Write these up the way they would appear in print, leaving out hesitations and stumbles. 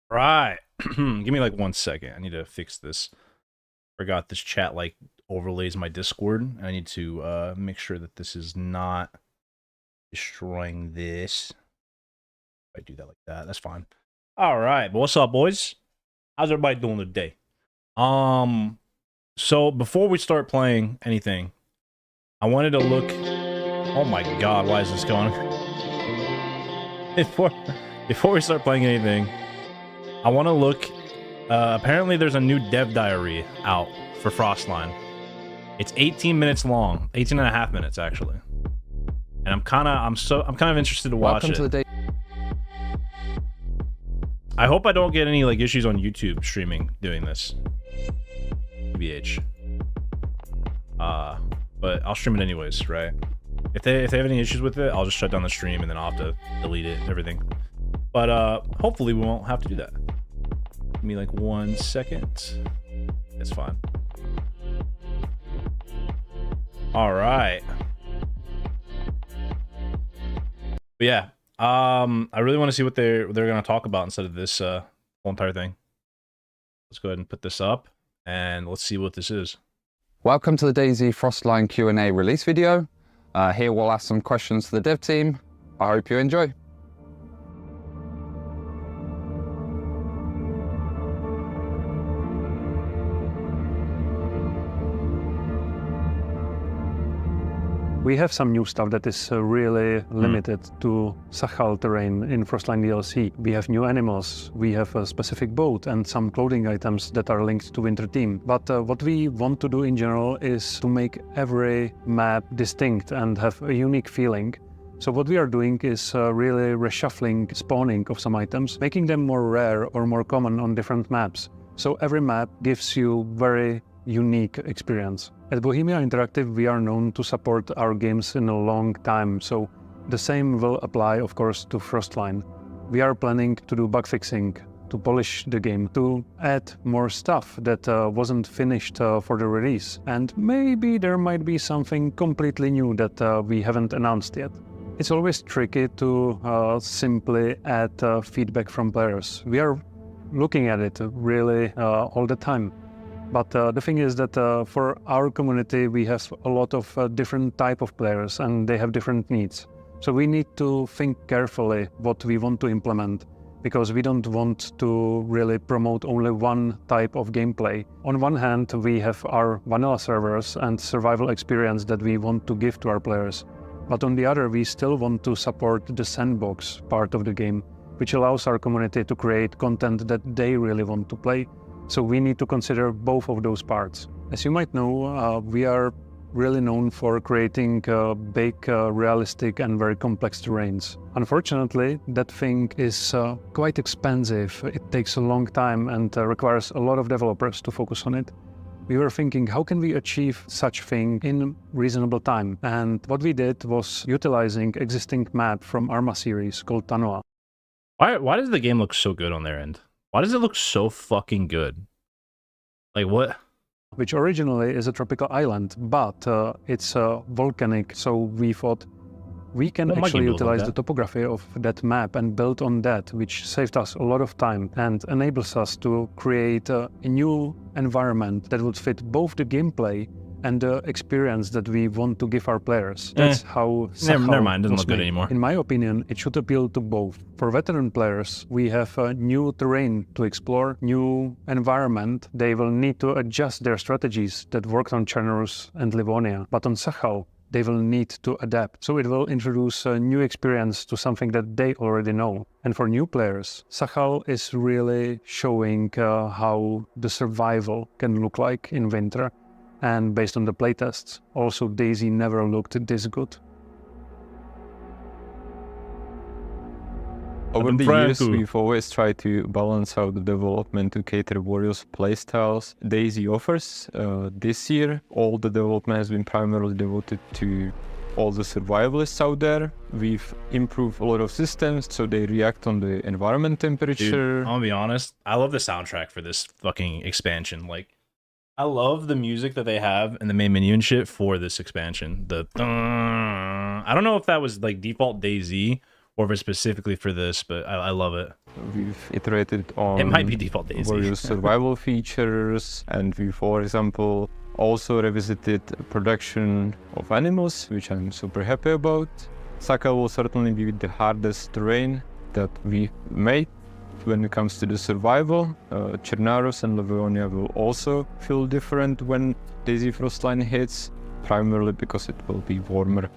Right. Give me like 1 second. I need to fix this. Forgot this chat like overlays my Discord. And I need to make sure that this is not destroying this. If I do that like that, that's fine. All right. But what's up, boys? How's everybody doing today? So before we start playing anything, I wanted to look. Oh my God, why is this going? Before we start playing anything, I want to look. Apparently, there's a new dev diary out for Frostline. It's 18 minutes long, 18 and a half minutes actually, and I'm kind of interested to watch it. To the I hope I don't get any like issues on YouTube streaming doing this. BH. But I'll stream it anyways, right? If they have any issues with it, I'll just shut down the stream and then I'll have to delete it, everything. But hopefully we won't have to do that. Give me like 1 second. It's fine. All right. But yeah, I really want to see what they're gonna talk about instead of this whole entire thing. Let's go ahead and put this up and let's see what this is. Welcome to the DayZ Frostline Q&A release video. Here we'll ask some questions to the dev team. I hope you enjoy. We have some new stuff that is really limited to Sahel terrain in Frostline DLC. We have new animals, we have a specific boat and some clothing items that are linked to Winter Team. But what we want to do in general is to make every map distinct and have a unique feeling. So what we are doing is really reshuffling spawning of some items, making them more rare or more common on different maps. So every map gives you very unique experience. At Bohemia Interactive, we are known to support our games in a long time, so the same will apply, of course, to Frostline. We are planning to do bug fixing, to polish the game, to add more stuff that wasn't finished for the release, and maybe there might be something completely new that we haven't announced yet. It's always tricky to simply add feedback from players. We are looking at it really all the time. But the thing is that for our community, we have a lot of different type of players and they have different needs. So we need to think carefully what we want to implement, because we don't want to really promote only one type of gameplay. On one hand, we have our vanilla servers and survival experience that we want to give to our players. But on the other, we still want to support the sandbox part of the game, which allows our community to create content that they really want to play. So we need to consider both of those parts. As you might know, we are really known for creating big, realistic and very complex terrains. Unfortunately, that thing is quite expensive. It takes a long time and requires a lot of developers to focus on it. We were thinking, how can we achieve such thing in reasonable time? And what we did was utilizing existing map from Arma series called Tanoa. Why does the game look so good on their end? Why does it look so fucking good? Like what? Which originally is a tropical island, but it's volcanic, so we thought we can actually utilize the topography of that map and build on that, which saved us a lot of time and enables us to create a new environment that would fit both the gameplay and the experience that we want to give our players. That's how never mind, doesn't look good anymore. In my opinion, it should appeal to both. For veteran players, we have a new terrain to explore, new environment. They will need to adjust their strategies that worked on Chernobyl and Livonia. But on Sachal, they will need to adapt. So it will introduce a new experience to something that they already know. And for new players, Sachal is really showing how the survival can look like in winter. And based on the playtests, also DayZ never looked this good. Over the years, we've always tried to balance out the development to cater various playstyles DayZ offers. This year, all the development has been primarily devoted to all the survivalists out there. We've improved a lot of systems so they react on the environment temperature. Dude, I'll be honest, I love the soundtrack for this fucking expansion. Like, I love the music that they have in the main menu and shit for this expansion. I don't know if that was like default DayZ or if it's specifically for this, but I love it. We've iterated on it might be default DayZ. various survival features, and we, for example, also revisited production of animals, which I'm super happy about. Saka will certainly be the hardest terrain that we made. When it comes to the survival, Chernaros and Livonia will also feel different when DayZ Frostline hits, primarily because it will be warmer.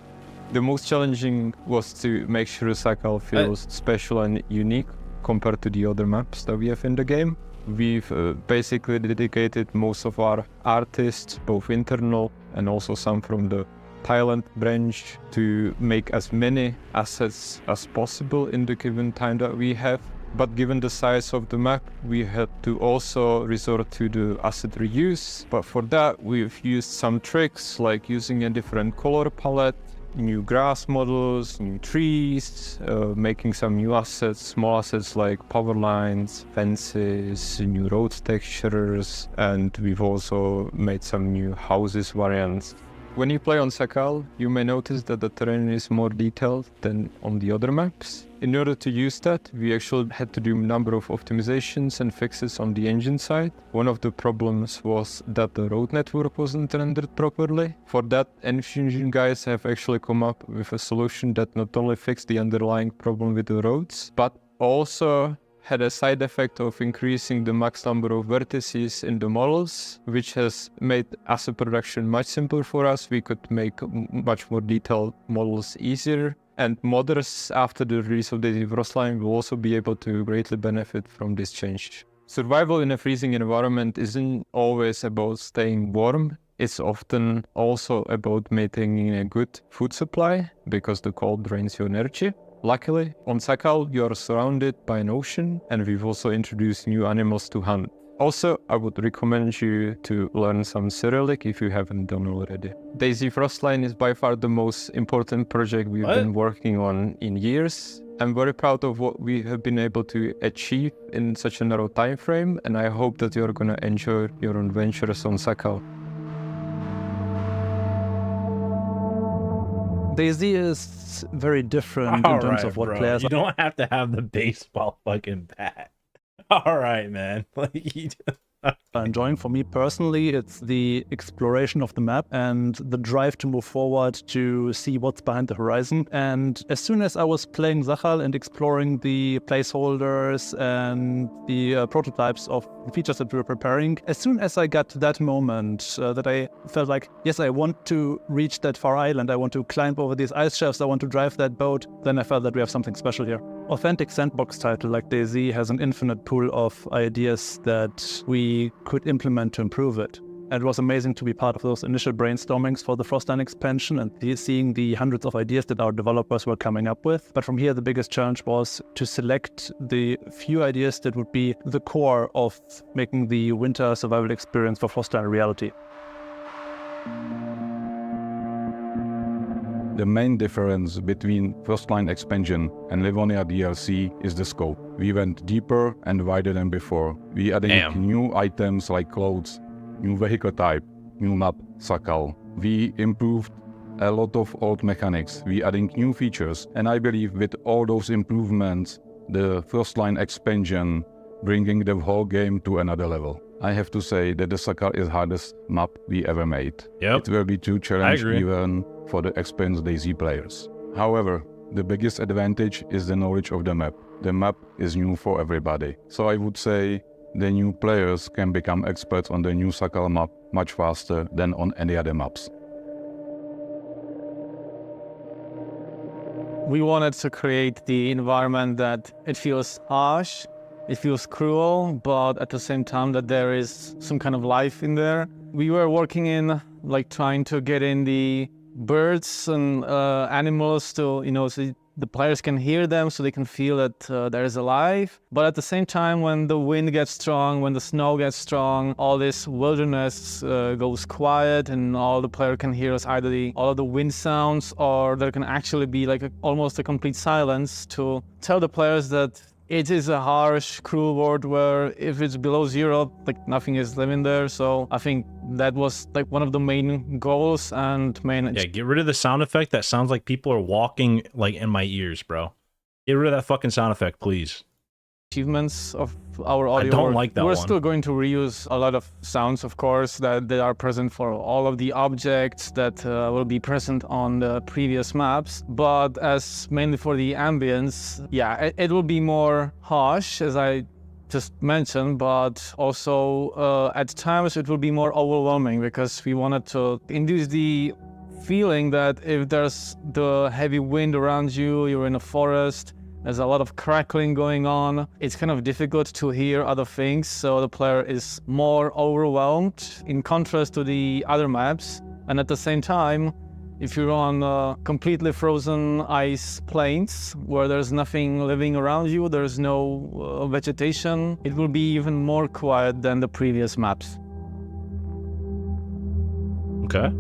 The most challenging was to make sure Sakal feels special and unique compared to the other maps that we have in the game. We've basically dedicated most of our artists, both internal and also some from the Thailand branch, to make as many assets as possible in the given time that we have. But given the size of the map, we had to also resort to the asset reuse. But for that, we've used some tricks, like using a different color palette, new grass models, new trees, making some new assets, small assets like power lines, fences, new road textures, and we've also made some new houses variants. When you play on Sakal, you may notice that the terrain is more detailed than on the other maps. In order to use that, we actually had to do a number of optimizations and fixes on the engine side. One of the problems was that the road network wasn't rendered properly. For that, Engine guys have actually come up with a solution that not only fixed the underlying problem with the roads, but also had a side effect of increasing the max number of vertices in the models, which has made asset production much simpler for us. We could make much more detailed models easier. And modders, after the release of DayZ Frostline, will also be able to greatly benefit from this change. Survival in a freezing environment isn't always about staying warm. It's often also about maintaining a good food supply, because the cold drains your energy. Luckily, on Sakal, you are surrounded by an ocean, and we've also introduced new animals to hunt. Also, I would recommend you to learn some Cyrillic if you haven't done already. DayZ Frostline is by far the most important project we've been working on in years. I'm very proud of what we have been able to achieve in such a narrow time frame, and I hope that you're gonna enjoy your adventures on Sakal. DayZ is very different in terms of what players. You don't have to have the baseball fucking bat. All right, man. Like enjoying. For me personally, it's the exploration of the map and the drive to move forward to see what's behind the horizon. And as soon as I was playing Sachal and exploring the placeholders and the prototypes of the features that we were preparing, as soon as I got to that moment that I felt like, yes, I want to reach that far island, I want to climb over these ice shelves, I want to drive that boat, then I felt that we have something special here. Authentic sandbox title like DayZ has an infinite pool of ideas that we could implement to improve it. And it was amazing to be part of those initial brainstormings for the Frostline expansion and seeing the hundreds of ideas that our developers were coming up with. But from here, the biggest challenge was to select the few ideas that would be the core of making the winter survival experience for Frostline a reality. The main difference between Frostline expansion and Livonia DLC is the scope. We went deeper and wider than before. We added new items like clothes, new vehicle type, new map, Sachal. We improved a lot of old mechanics. We adding new features, and I believe with all those improvements, the Frostline expansion bringing the whole game to another level. I have to say that the Sachal is hardest map we ever made. Yep. It will be too challenging even for the experienced DayZ players. However, the biggest advantage is the knowledge of the map. The map is new for everybody. So I would say the new players can become experts on the new Sachal map much faster than on any other maps. We wanted to create the environment that it feels harsh, it feels cruel, but at the same time that there is some kind of life in there. We were working in trying to get in the birds and animals to, so the players can hear them, so they can feel that there is a life. But at the same time, when the wind gets strong, when the snow gets strong, all this wilderness goes quiet, and all the player can hear is either all of the wind sounds, or there can actually be almost a complete silence to tell the players that it is a harsh, cruel world where if it's below zero, nothing is living there. So I think that was one of the main goals and main... Yeah, get rid of the sound effect. That sounds like people are walking in my ears, bro. Get rid of that fucking sound effect, please. Achievements of our audio. I don't like that We're one. still going to reuse a lot of sounds, of course, that are present for all of the objects that will be present on the previous maps. But as mainly for the ambience, yeah, it will be more harsh, as I just mentioned, but also at times it will be more overwhelming, because we wanted to induce the feeling that if there's the heavy wind around you, you're in a forest, there's a lot of crackling going on, it's kind of difficult to hear other things, so the player is more overwhelmed in contrast to the other maps. And at the same time, if you're on completely frozen ice plains where there's nothing living around you, there's no vegetation, it will be even more quiet than the previous maps. Okay.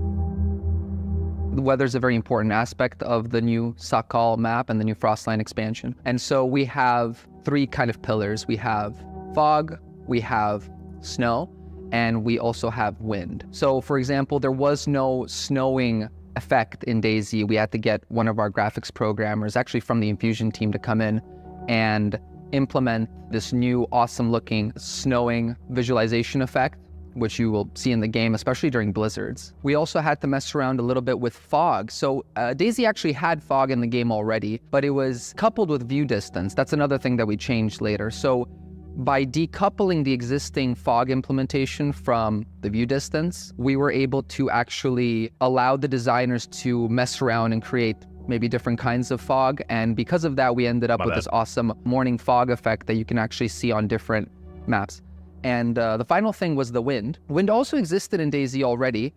The weather is a very important aspect of the new Sachal map and the new Frostline expansion. And so we have three kind of pillars. We have fog, we have snow, and we also have wind. So for example, there was no snowing effect in DayZ. We had to get one of our graphics programmers, actually from the Infusion team, to come in and implement this new awesome looking snowing visualization effect, which you will see in the game, especially during blizzards. We also had to mess around a little bit with fog. So DayZ actually had fog in the game already, but it was coupled with view distance. That's another thing that we changed later. So by decoupling the existing fog implementation from the view distance, we were able to actually allow the designers to mess around and create maybe different kinds of fog. And because of that, we ended up with this awesome morning fog effect that you can actually see on different maps. And the final thing was the wind. Wind also existed in DayZ already,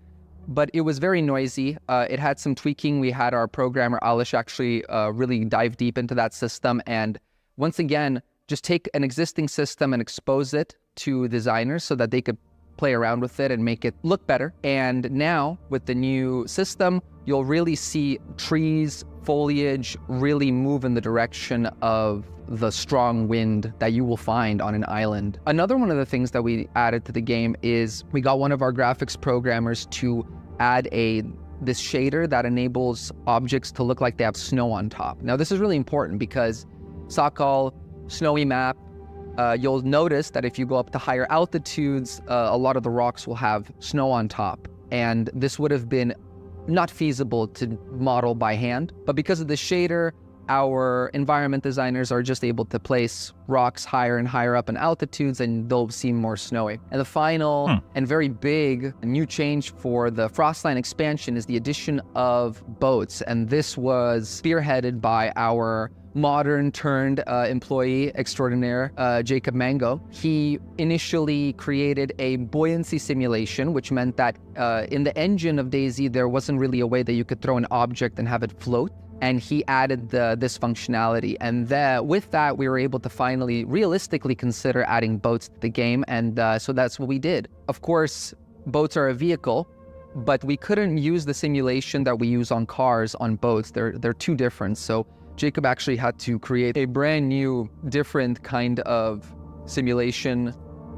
but it was very noisy. It had some tweaking. We had our programmer, Alish, actually really dive deep into that system. And once again, just take an existing system and expose it to designers so that they could play around with it and make it look better. And now, with the new system, you'll really see trees, foliage really move in the direction of the strong wind that you will find on an island. Another one of the things that we added to the game is we got one of our graphics programmers to add this shader that enables objects to look like they have snow on top. Now this is really important because Sachal, snowy map, you'll notice that if you go up to higher altitudes, a lot of the rocks will have snow on top. And this would have been not feasible to model by hand. But because of the shader, our environment designers are just able to place rocks higher and higher up in altitudes, and they'll seem more snowy. And the final and very big new change for the Frostline expansion is the addition of boats. And this was spearheaded by our modern turned employee extraordinaire, Jacob Mango. He initially created a buoyancy simulation, which meant that in the engine of DayZ, there wasn't really a way that you could throw an object and have it float. And he added this functionality. And with that, we were able to finally realistically consider adding boats to the game. And so that's what we did. Of course, boats are a vehicle, but we couldn't use the simulation that we use on cars on boats. They're too different. So Jacob actually had to create a brand new, different kind of simulation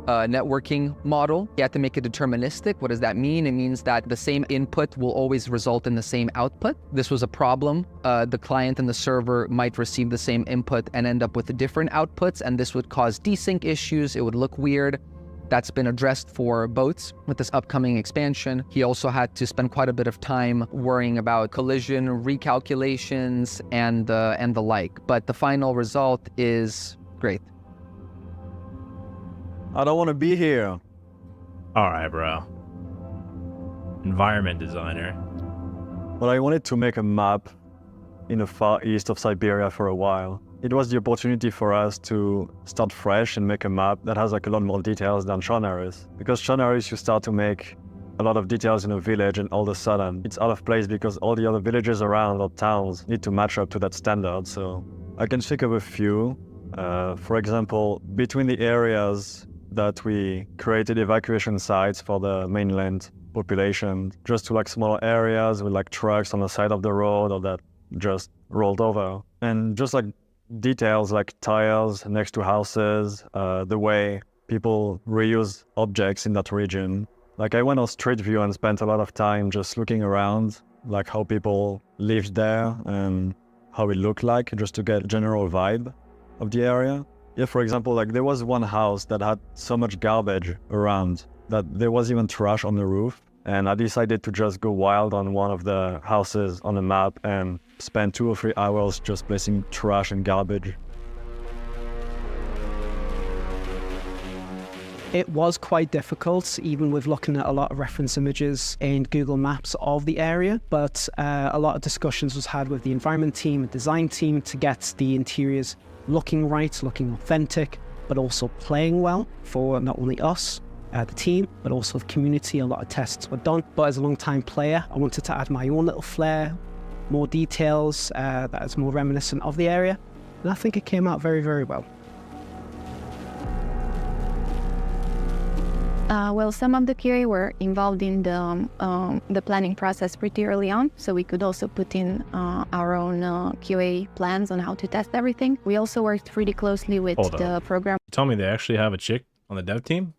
networking model. He had to make it deterministic. What does that mean? It means that the same input will always result in the same output. This was a problem. The client and the server might receive the same input and end up with different outputs, and this would cause desync issues. It would look weird. That's been addressed for boats with this upcoming expansion. He also had to spend quite a bit of time worrying about collision recalculations and the like. But the final result is great. I don't want to be here. All right, bro. Environment designer. But I wanted to make a map in the far east of Siberia for a while. It was the opportunity for us to start fresh and make a map that has like a lot more details than Chernarus. Because Chernarus, you start to make a lot of details in a village, and all of a sudden it's out of place because all the other villages around or towns need to match up to that standard. So I can think of a few. For example, between the areas that we created evacuation sites for the mainland population, just to like smaller areas with like trucks on the side of the road or that just rolled over. And just like details like tires next to houses, the way people reuse objects in that region. Like I went on Street View and spent a lot of time just looking around, like how people lived there and how it looked like, just to get a general vibe of the area. Yeah, for example, like there was one house that had so much garbage around that there was even trash on the roof. And I decided to just go wild on one of the houses on the map and spend 2 or 3 hours just placing trash and garbage. It was quite difficult, even with looking at a lot of reference images in Google Maps of the area, but a lot of discussions was had with the environment team and design team to get the interiors looking right, looking authentic, but also playing well for not only us, the team, but also the community. A lot of tests were done. But as a long-time player, I wanted to add my own little flair, more details that is more reminiscent of the area. And I think it came out very, very well. Well, some of the QA were involved in the planning process pretty early on, so we could also put in our own QA plans on how to test everything. We also worked pretty closely with the program. You tell me they actually have a chick on the dev team?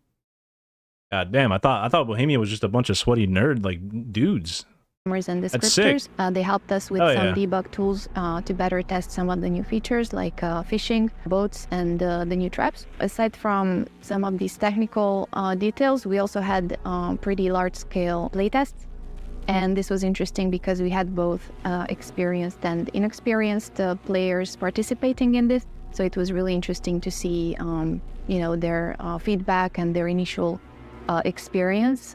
God damn, I thought Bohemia was just a bunch of sweaty nerd like dudes. And That's sick. descriptors. They helped us with some debug tools to better test some of the new features like fishing, boats, and the new traps. Aside from some of these technical details, we also had pretty large-scale playtests. And this was interesting because we had both experienced and inexperienced players participating in this. So it was really interesting to see their feedback and their initial experience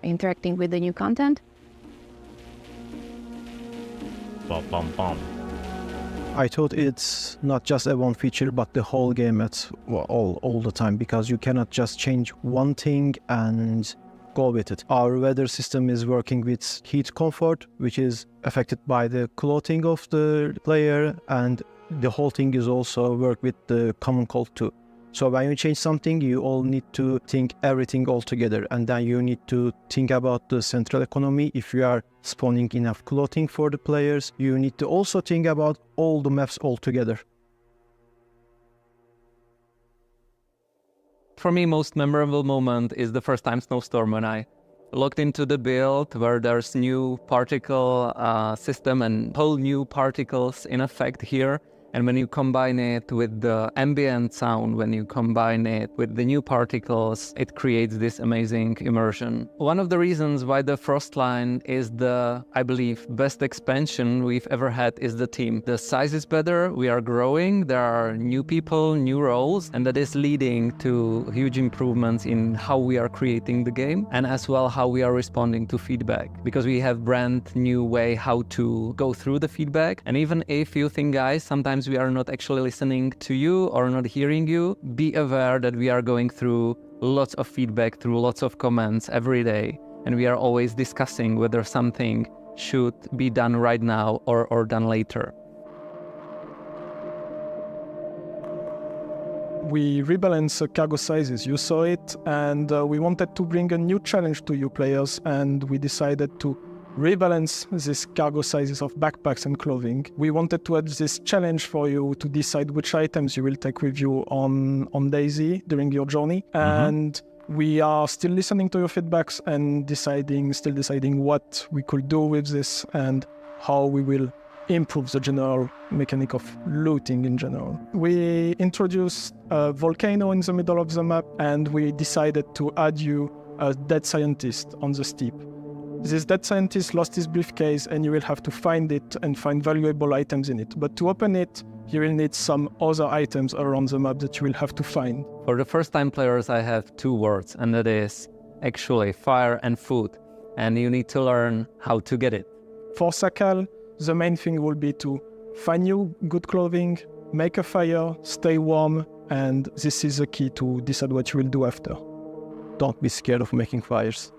interacting with the new content. Bum, bum, bum. I thought it's not just a one feature, but the whole game at all the time, because you cannot just change one thing and go with it. Our weather system is working with heat comfort, which is affected by the clothing of the player, and the whole thing is also work with the common cold too. So when you change something, you all need to think everything all together, and then you need to think about the central economy. If you are spawning enough clothing for the players, you need to also think about all the maps all together. For me, most memorable moment is the first time Snowstorm, when I looked into the build where there's new particle system and whole new particles in effect here. And when you combine it with the ambient sound, when you combine it with the new particles, it creates this amazing immersion. One of the reasons why the Frostline is the, I believe, best expansion we've ever had is the team. The size is better, we are growing, there are new people, new roles, and that is leading to huge improvements in how we are creating the game and as well how we are responding to feedback, because we have brand new way how to go through the feedback. And even if you think, guys, sometimes we are not actually listening to you or not hearing you, be aware that we are going through lots of feedback, through lots of comments every day, and we are always discussing whether something should be done right now or done later. We rebalance cargo sizes, you saw it, and we wanted to bring a new challenge to you players, and we decided to rebalance these cargo sizes of backpacks and clothing. We wanted to add this challenge for you to decide which items you will take with you on DayZ during your journey. And we are still listening to your feedbacks and still deciding what we could do with this and how we will improve the general mechanic of looting in general. We introduced a volcano in the middle of the map, and we decided to add you a dead scientist on the steep. This dead scientist lost his briefcase, and you will have to find it and find valuable items in it. But to open it, you will need some other items around the map that you will have to find. For the first time players, I have two words, and that is actually fire and food. And you need to learn how to get it. For Sakal, the main thing will be to find new good clothing, make a fire, stay warm, and this is the key to decide what you will do after. Don't be scared of making fires.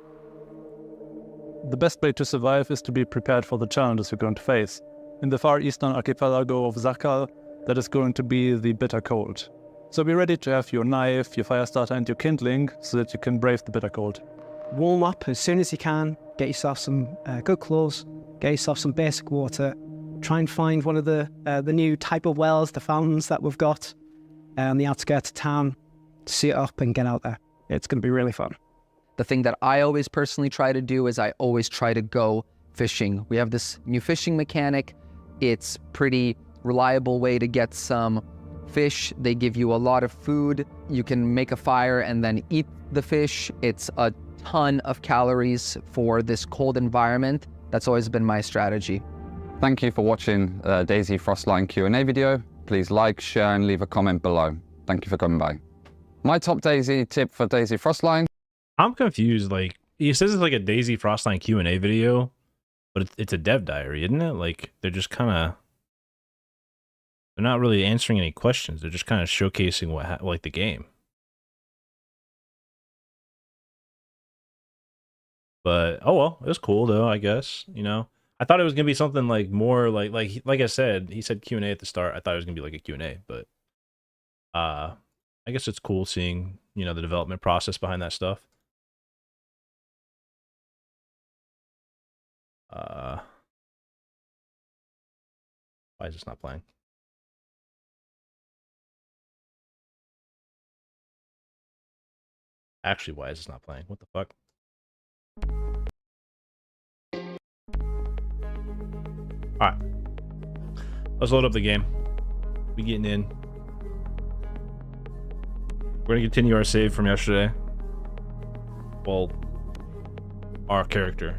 The best way to survive is to be prepared for the challenges you're going to face. In the far eastern archipelago of Sakal, that is going to be the bitter cold. So be ready to have your knife, your fire starter, and your kindling so that you can brave the bitter cold. Warm up as soon as you can, get yourself some good clothes, get yourself some basic water, try and find one of the new type of wells, the fountains that we've got on the outskirts of town, sit up and get out there. It's going to be really fun. The thing that I always personally try to do is I always try to go fishing. We have this new fishing mechanic. It's pretty reliable way to get some fish. They give you a lot of food. You can make a fire and then eat the fish. It's a ton of calories for this cold environment. That's always been my strategy. Thank you for watching DayZ Frostline Q&A video. Please like, share, and leave a comment below. Thank you for coming by. My top DayZ tip for DayZ Frostline. I'm confused. Like, he says it's like a DayZ Frostline Q&A video, but it's a dev diary, isn't it? Like, they're just kind of, they're not really answering any questions. They're just kind of showcasing what, like, the game. But oh well, it was cool though, I guess. You know, I thought it was gonna be something like more like I said, he said Q&A at the start. I thought it was gonna be like a Q&A, but I guess it's cool seeing, you know, the development process behind that stuff. Why is this not playing? Actually, why is this not playing? What the fuck? Alright. Let's load up the game. We getting in. We're gonna continue our save from yesterday. Well, our character.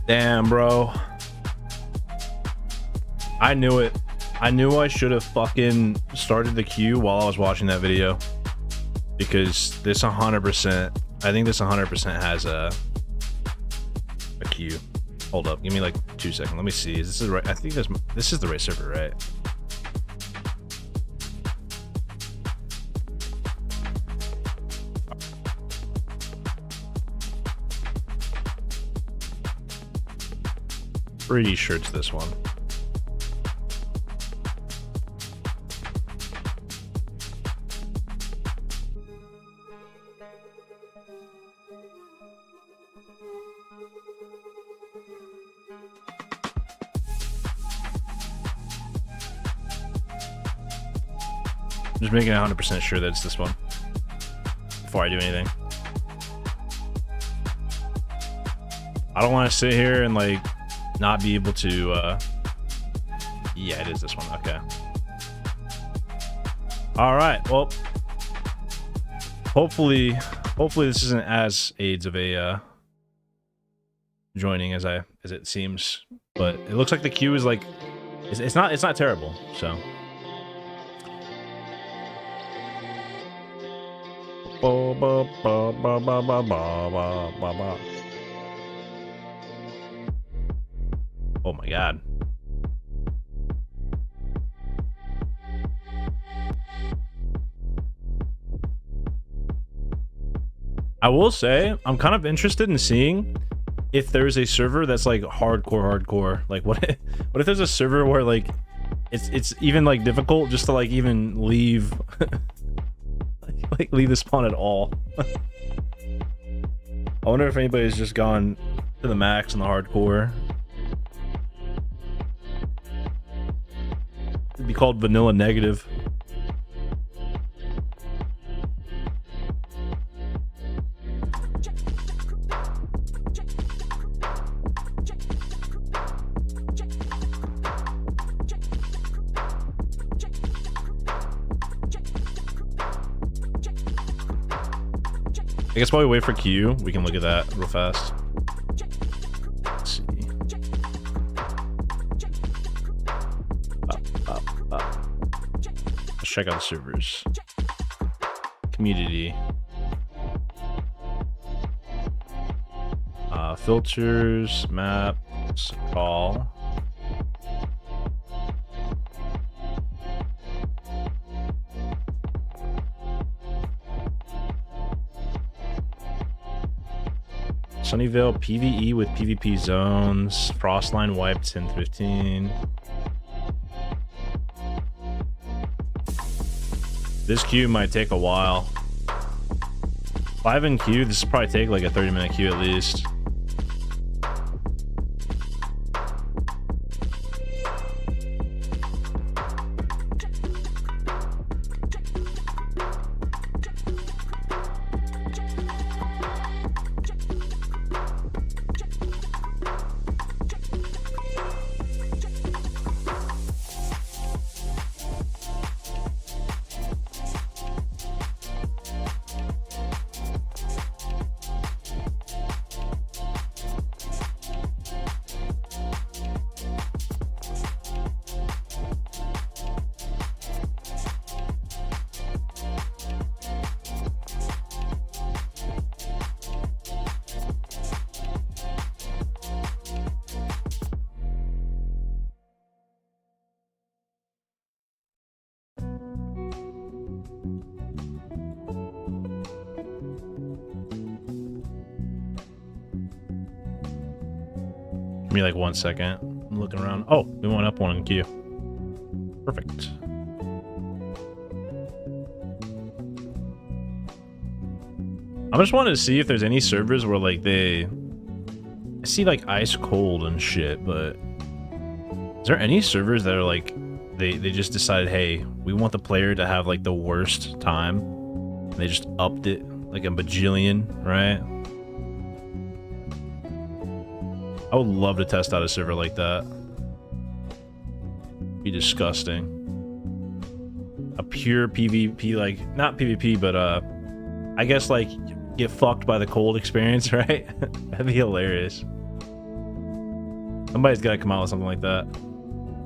Damn, bro. I knew it. I knew I should have fucking started the queue while I was watching that video. Because this 100%, I think this 100% has a queue. Hold up, give me like 2 seconds. Let me see. Is this the right? I think this is the right server, right? Pretty sure it's this one. Just making 100% sure that it's this one before I do anything. I don't want to sit here and like not be able to yeah, it is this one. Okay. All right. Well, hopefully this isn't as AIDS of a joining as it seems, but it looks like the queue is like it's not terrible. So oh my god. I will say I'm kind of interested in seeing if there's a server that's like hardcore. Like what if there's a server where like it's even like difficult just to like even leave like leave the spawn at all. I wonder if anybody's just gone to the max on the hardcore. It'd be called vanilla negative. I guess while we wait for Q, we can look at that real fast. Let's see. Up. Let's check out the servers. Community. Filters, maps, call. Sunnyvale PvE with PvP zones. Frostline wiped 10-15. This queue might take a while. 5 in queue, this will probably take like a 30-minute queue at least. Give me like 1 second. I'm looking around. Oh, we went up one in queue. Perfect. I just wanted to see if there's any servers where like I see like ice cold and shit, but is there any servers that are like they just decided, hey, we want the player to have like the worst time, and they just upped it like a bajillion, right? I would love to test out a server like that. Be disgusting. A pure PvP, like not PvP, but I guess like get fucked by the cold experience, right? That'd be hilarious. Somebody's gotta come out with something like that.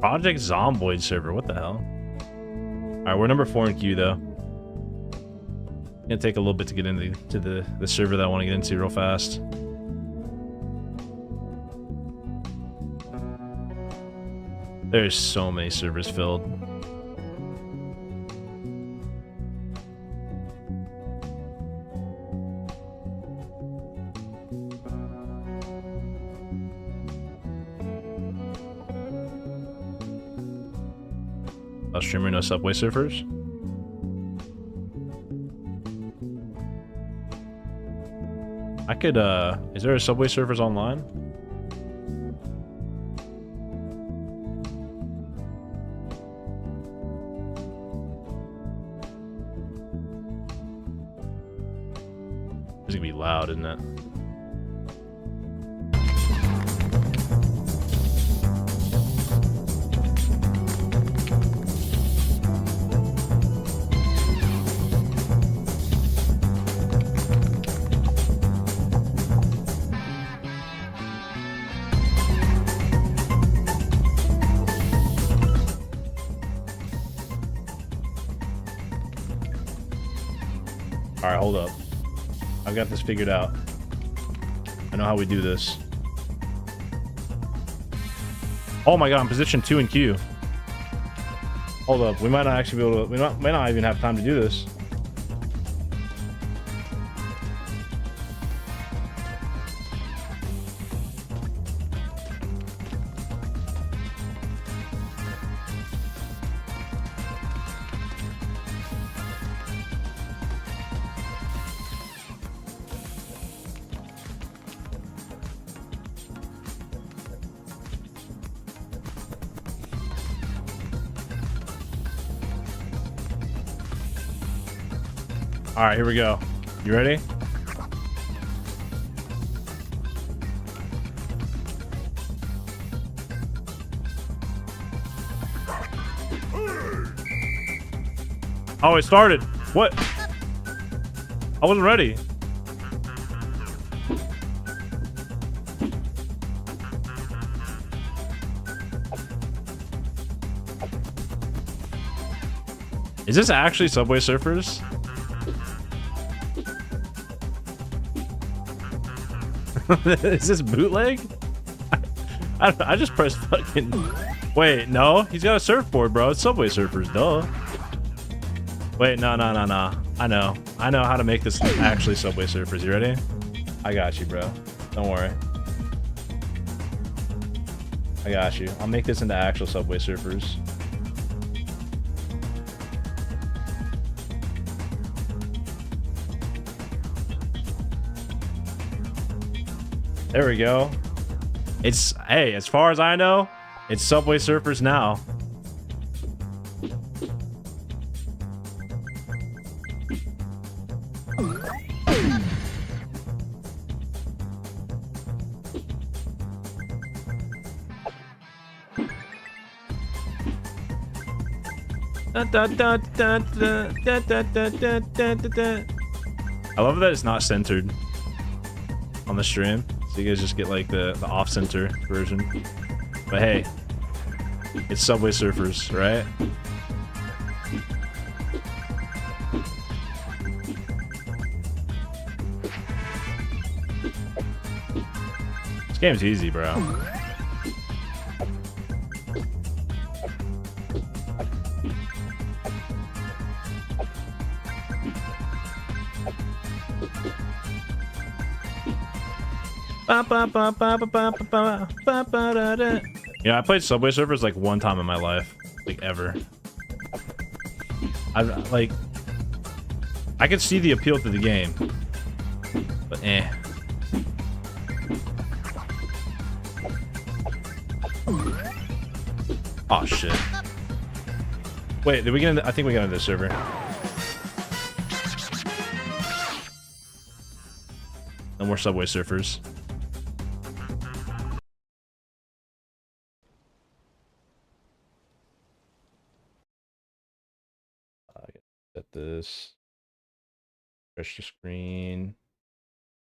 Project Zomboid server, what the hell? Alright, we're number 4 in queue though. Gonna take a little bit to get into the server that I want to get into real fast. There's so many servers filled. Streamer, no Subway surfers. I could, is there a Subway surfers online? It's gonna be loud, isn't it? Alright, hold up. I've got this figured out. I know how we do this. Oh my god, I'm position 2 in queue. Hold up, we might not actually be able to... We might not even have time to do this. All right, here we go. You ready? Oh, it started. What? I wasn't ready. Is this actually Subway Surfers? Is this bootleg? I just pressed fucking... Wait, no. He's got a surfboard, bro. It's Subway Surfers, duh. Wait, no. I know how to make this actually Subway Surfers. You ready? I got you, bro. Don't worry. I got you. I'll make this into actual Subway Surfers. There we go. It's, hey, as far as I know, it's Subway Surfers now. I love that it's not centered on the stream. So you guys just get like the off-center version. But hey, it's Subway Surfers, right? This game's easy, bro. Yeah, I played Subway Surfers like one time in my life, like ever. I could see the appeal to the game, but eh. Oh shit! Wait, did we get into? I think we got into the server. No more Subway Surfers. Set this. Refresh the screen.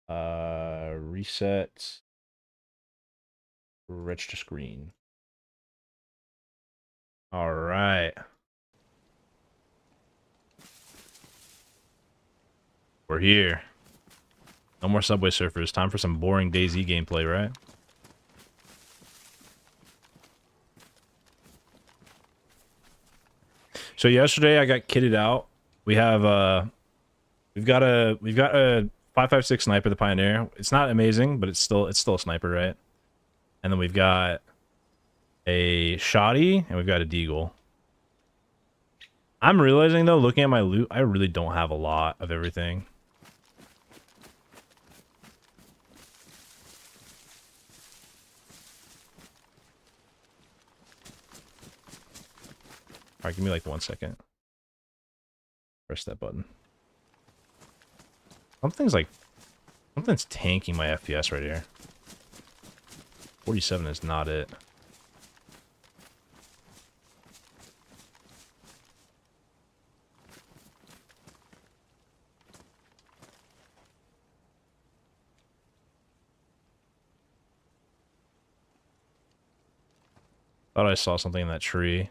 Reset. Refresh the screen. All right. We're here. No more Subway Surfers. Time for some boring DayZ gameplay, right? So yesterday I got kitted out. We have we've got a 5.56 sniper, the Pioneer. It's not amazing, but it's still a sniper, right? And then we've got a shoddy and we've got a deagle. I'm realizing though, looking at my loot, I really don't have a lot of everything. All right, give me like 1 second. Press that button. Something's like Something's tanking my FPS right here. 47 is not it. Thought I saw something in that tree.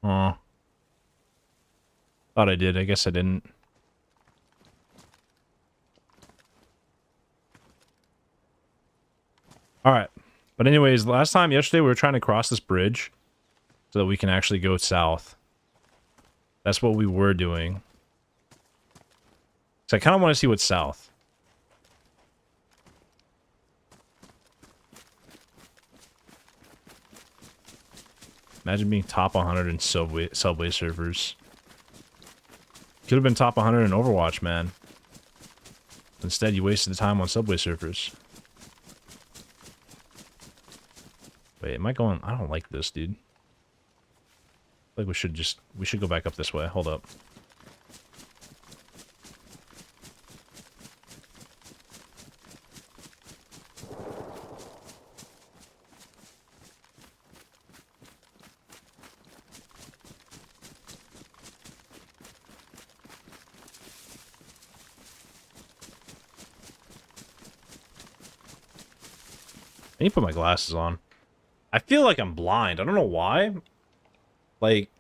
Oh. Thought I did. I guess I didn't. Alright. But anyways, yesterday we were trying to cross this bridge so that we can actually go south. That's what we were doing. So I kind of want to see what's south. Imagine being top 100 in Subway servers. Could have been top 100 in Overwatch, man. Instead, you wasted the time on Subway servers. Wait, am I going? I don't like this, dude. I feel like we should go back up this way. Hold up. I need to put my glasses on. I feel like I'm blind. I don't know why. Like,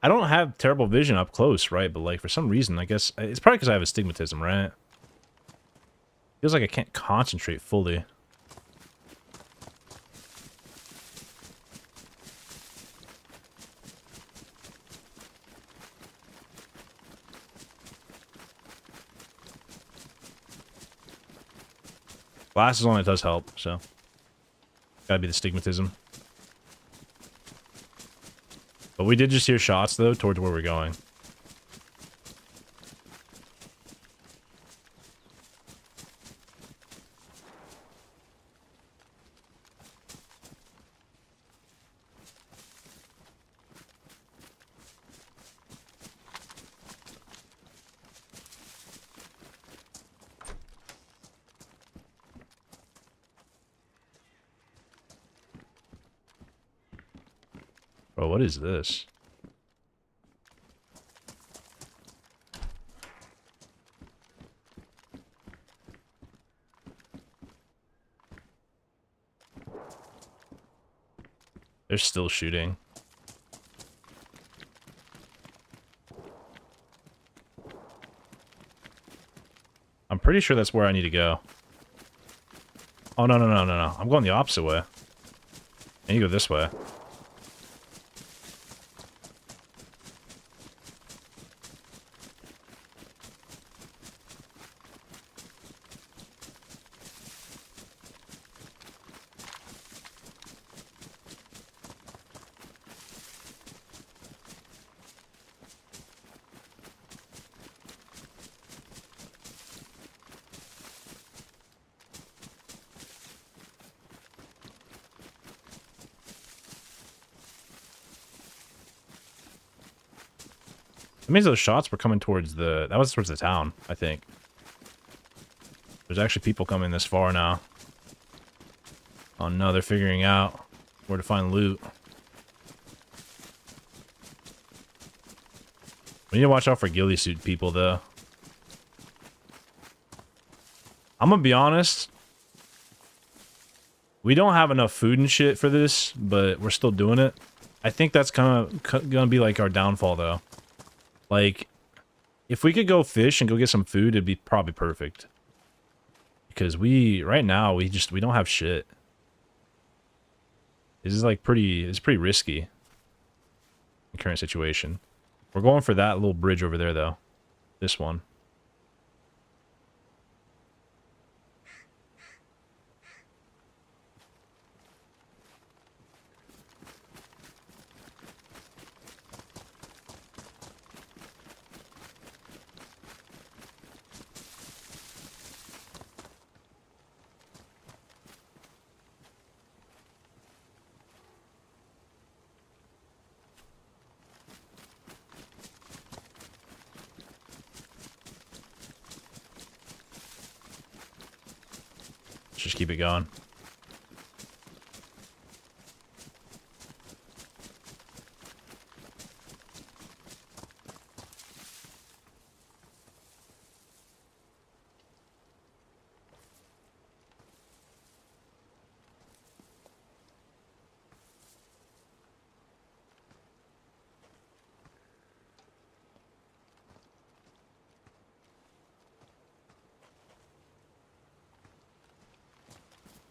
I don't have terrible vision up close, right? But, like, for some reason, I guess... It's probably because I have astigmatism, right? Feels like I can't concentrate fully. Glasses on, it does help, so... Gotta be the stigmatism. But we did just hear shots, though, towards where we're going. Bro, what is this? They're still shooting. I'm pretty sure that's where I need to go. Oh, no, no, no, no, no. I'm going the opposite way. I need to go this way. That means those shots were coming towards the... That was towards the town, I think. There's actually people coming this far now. Oh no, they're figuring out where to find loot. We need to watch out for ghillie suit people, though. I'm gonna be honest. We don't have enough food and shit for this, but we're still doing it. I think that's kind of gonna be like our downfall, though. Like, if we could go fish and go get some food, it'd be probably perfect. Because right now, we don't have shit. This is like it's pretty risky. In the current situation. We're going for that little bridge over there, though. This one. just keep it going.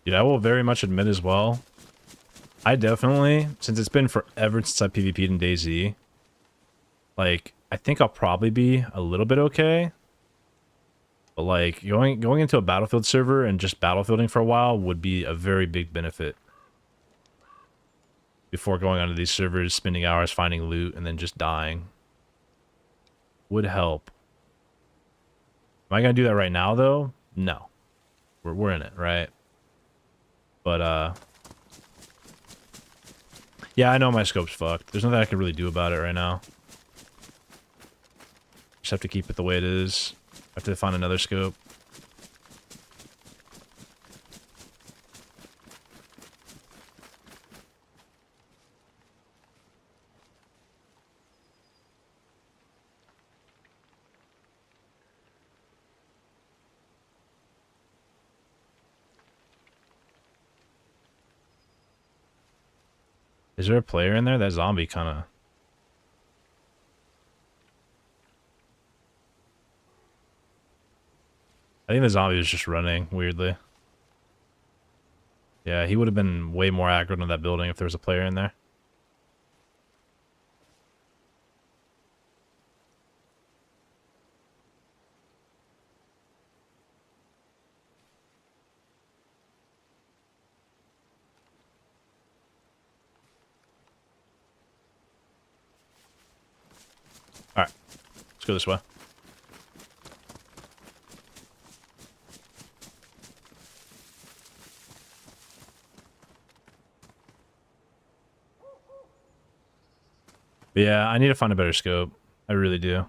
Dude, I will very much admit as well, I definitely, since it's been forever since I PvP'd in DayZ, like, I think I'll probably be a little bit okay. But like, going into a Battlefield server and just battlefielding for a while would be a very big benefit. Before going onto these servers, spending hours finding loot, and then just dying. Would help. Am I gonna do that right now, though? No. We're in it, right? But, yeah, I know my scope's fucked. There's nothing I can really do about it right now. Just have to keep it the way it is. I have to find another scope. Is there a player in there? That zombie kind of... I think the zombie was just running, weirdly. Yeah, he would have been way more aggro in that building if there was a player in there. Alright, let's go this way. But yeah, I need to find a better scope. I really do.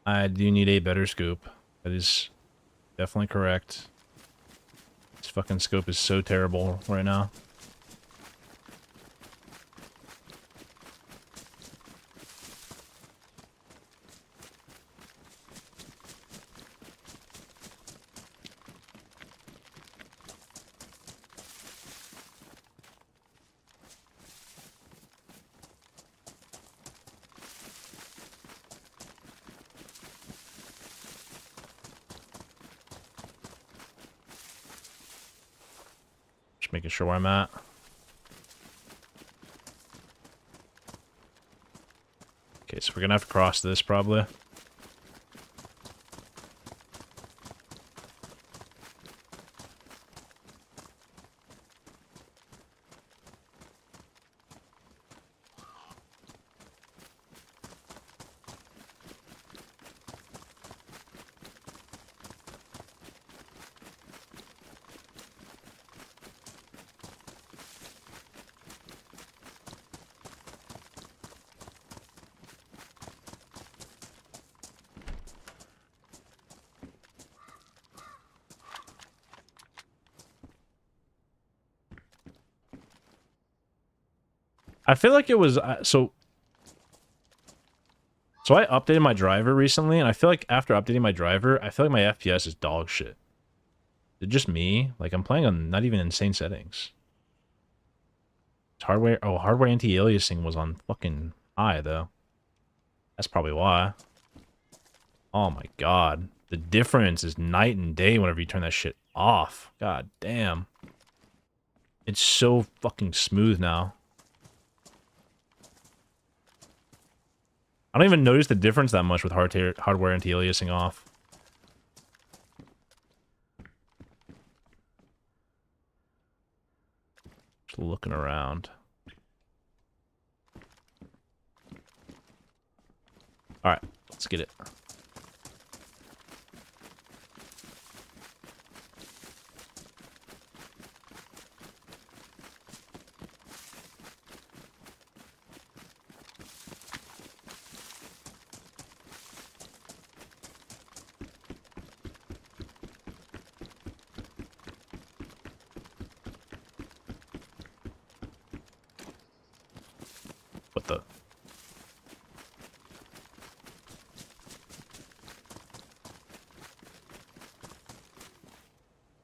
I do need a better scope. That is definitely correct. This fucking scope is so terrible right now. Making sure where I'm at. Okay, so we're gonna have to cross this probably. I feel like it was so I updated my driver recently, and I feel like after updating my driver, I feel like my FPS is dog shit. Is it just me? Like, I'm playing on not even insane settings. It's hardware. Oh, hardware anti-aliasing was on fucking high though. That's probably why. Oh my god, the difference is night and day whenever you turn that shit off. God damn. It's so fucking smooth now. I don't even notice the difference that much with hardware anti-aliasing off. Just looking around. Alright, let's get it. What the?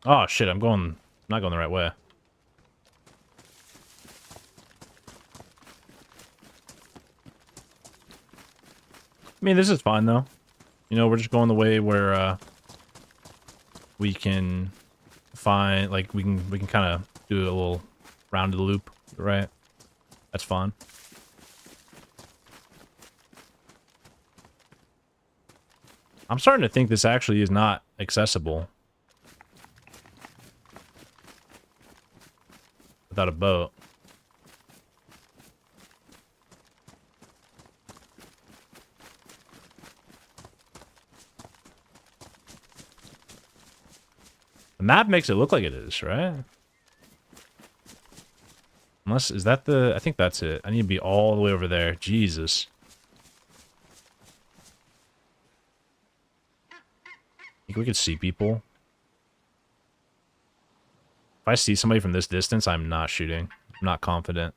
Oh shit, I'm not going the right way. I mean, this is fine though. You know, we're just going the way where we can find, like, we can kind of do a little round of the loop, right? That's fun. I'm starting to think this actually is not accessible without a boat. The map makes it look like it is, right? Unless, is that the... I think that's it. I need to be all the way over there. Jesus. Think we could see people? If I see somebody from this distance, I'm not shooting. I'm not confident.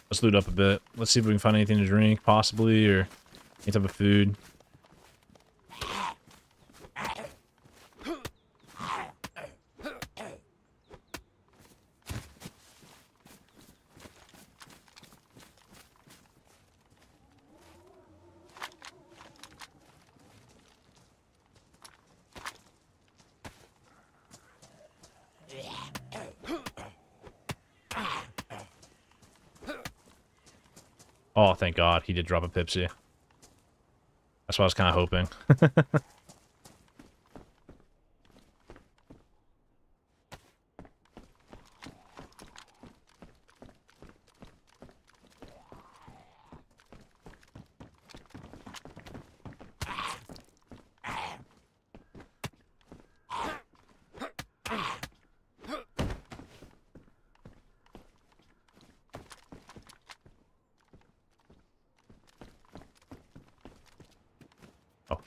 Let's loot up a bit. Let's see if we can find anything to drink, possibly, or any type of food. Oh, thank God. He did drop a Pipsy. That's what I was kind of hoping.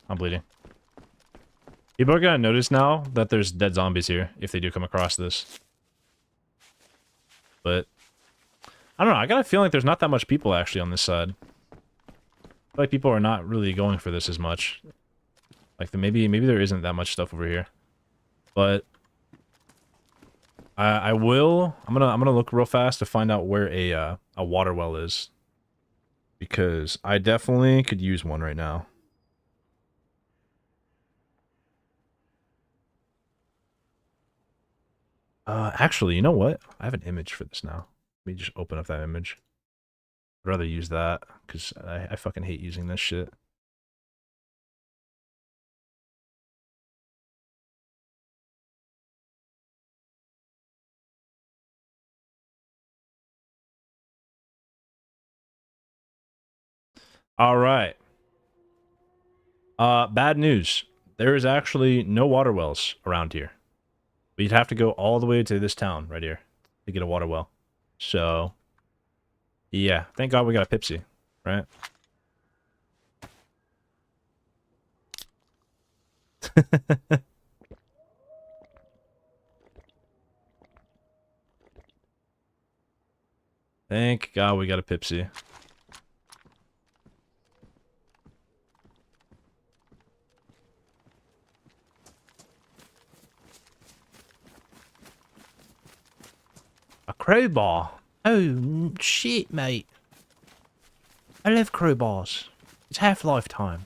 I'm bleeding. People are gonna notice now that there's dead zombies here if they do come across this. But I don't know, I got a feeling like there's not that much people actually on this side. I feel like people are not really going for this as much. Like maybe there isn't that much stuff over here. But I'm gonna look real fast to find out where a water well is. Because I definitely could use one right now. Actually, you know what? I have an image for this now. Let me just open up that image. I'd rather use that, because I fucking hate using this shit. Alright. Bad news. There is actually no water wells around here. We'd have to go all the way to this town right here to get a water well. So, yeah. Thank God we got a Pipsy, right? Thank God we got a Pipsy. A crowbar? Oh, shit, mate. I love crowbars. It's Half-Life time.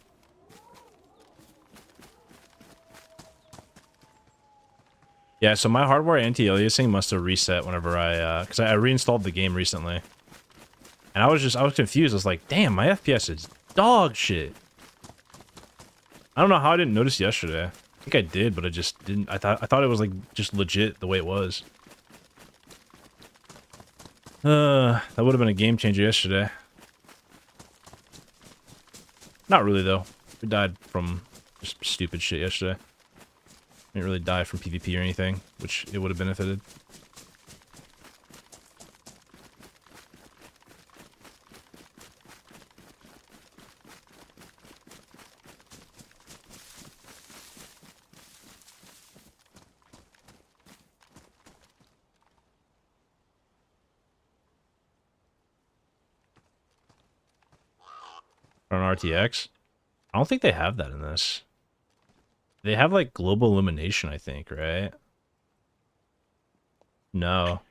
Yeah, so my hardware anti-aliasing must have reset whenever because I reinstalled the game recently. And I was confused. I was like, damn, my FPS is dog shit. I don't know how I didn't notice yesterday. I think I did, but I just didn't. I thought it was like just legit the way it was. That would have been a game changer yesterday. Not really, though. We died from just stupid shit yesterday. Didn't really die from PvP or anything, which it would have benefited. On RTX? I don't think they have that in this. They have like global illumination, I think, right? No.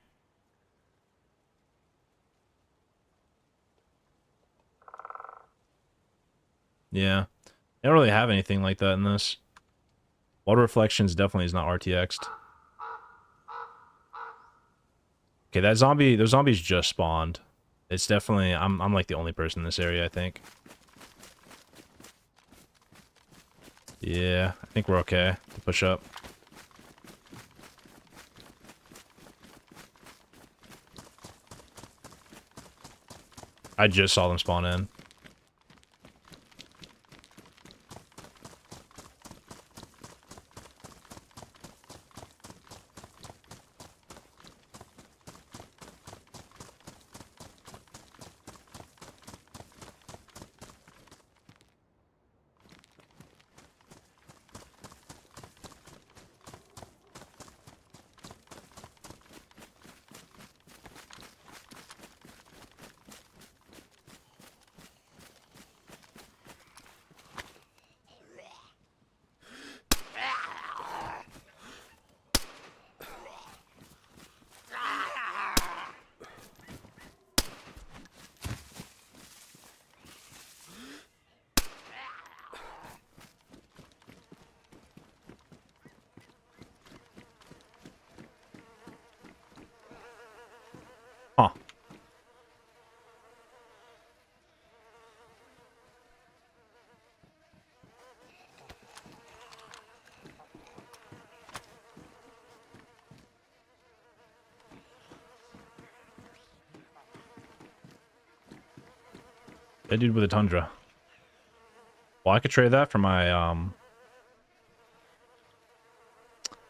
Yeah. They don't really have anything like that in this. Water reflections definitely is not RTX'd. Okay, those zombies just spawned. It's definitely I'm like the only person in this area, I think. Yeah, I think we're okay to push up. I just saw them spawn in. Huh. That dude with a Tundra. Well, I could trade that for my, I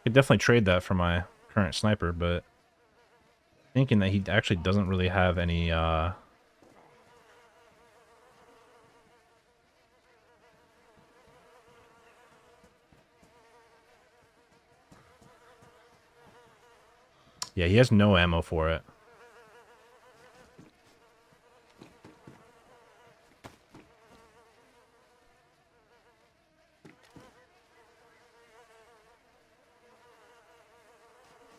could definitely trade that for my current sniper, but thinking that he actually doesn't really have any, yeah, he has no ammo for it.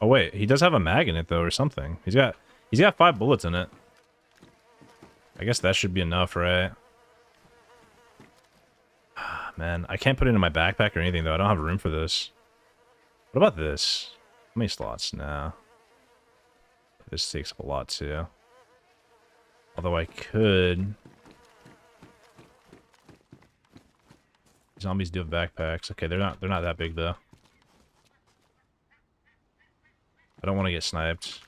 Oh wait, he does have a mag in it though, or something. He's got 5 bullets in it. I guess that should be enough, right? Man, I can't put it in my backpack or anything though. I don't have room for this. What about this? How many slots? Nah. This takes up a lot too. Although I could. Zombies do have backpacks. Okay, they're not that big though. I don't want to get sniped.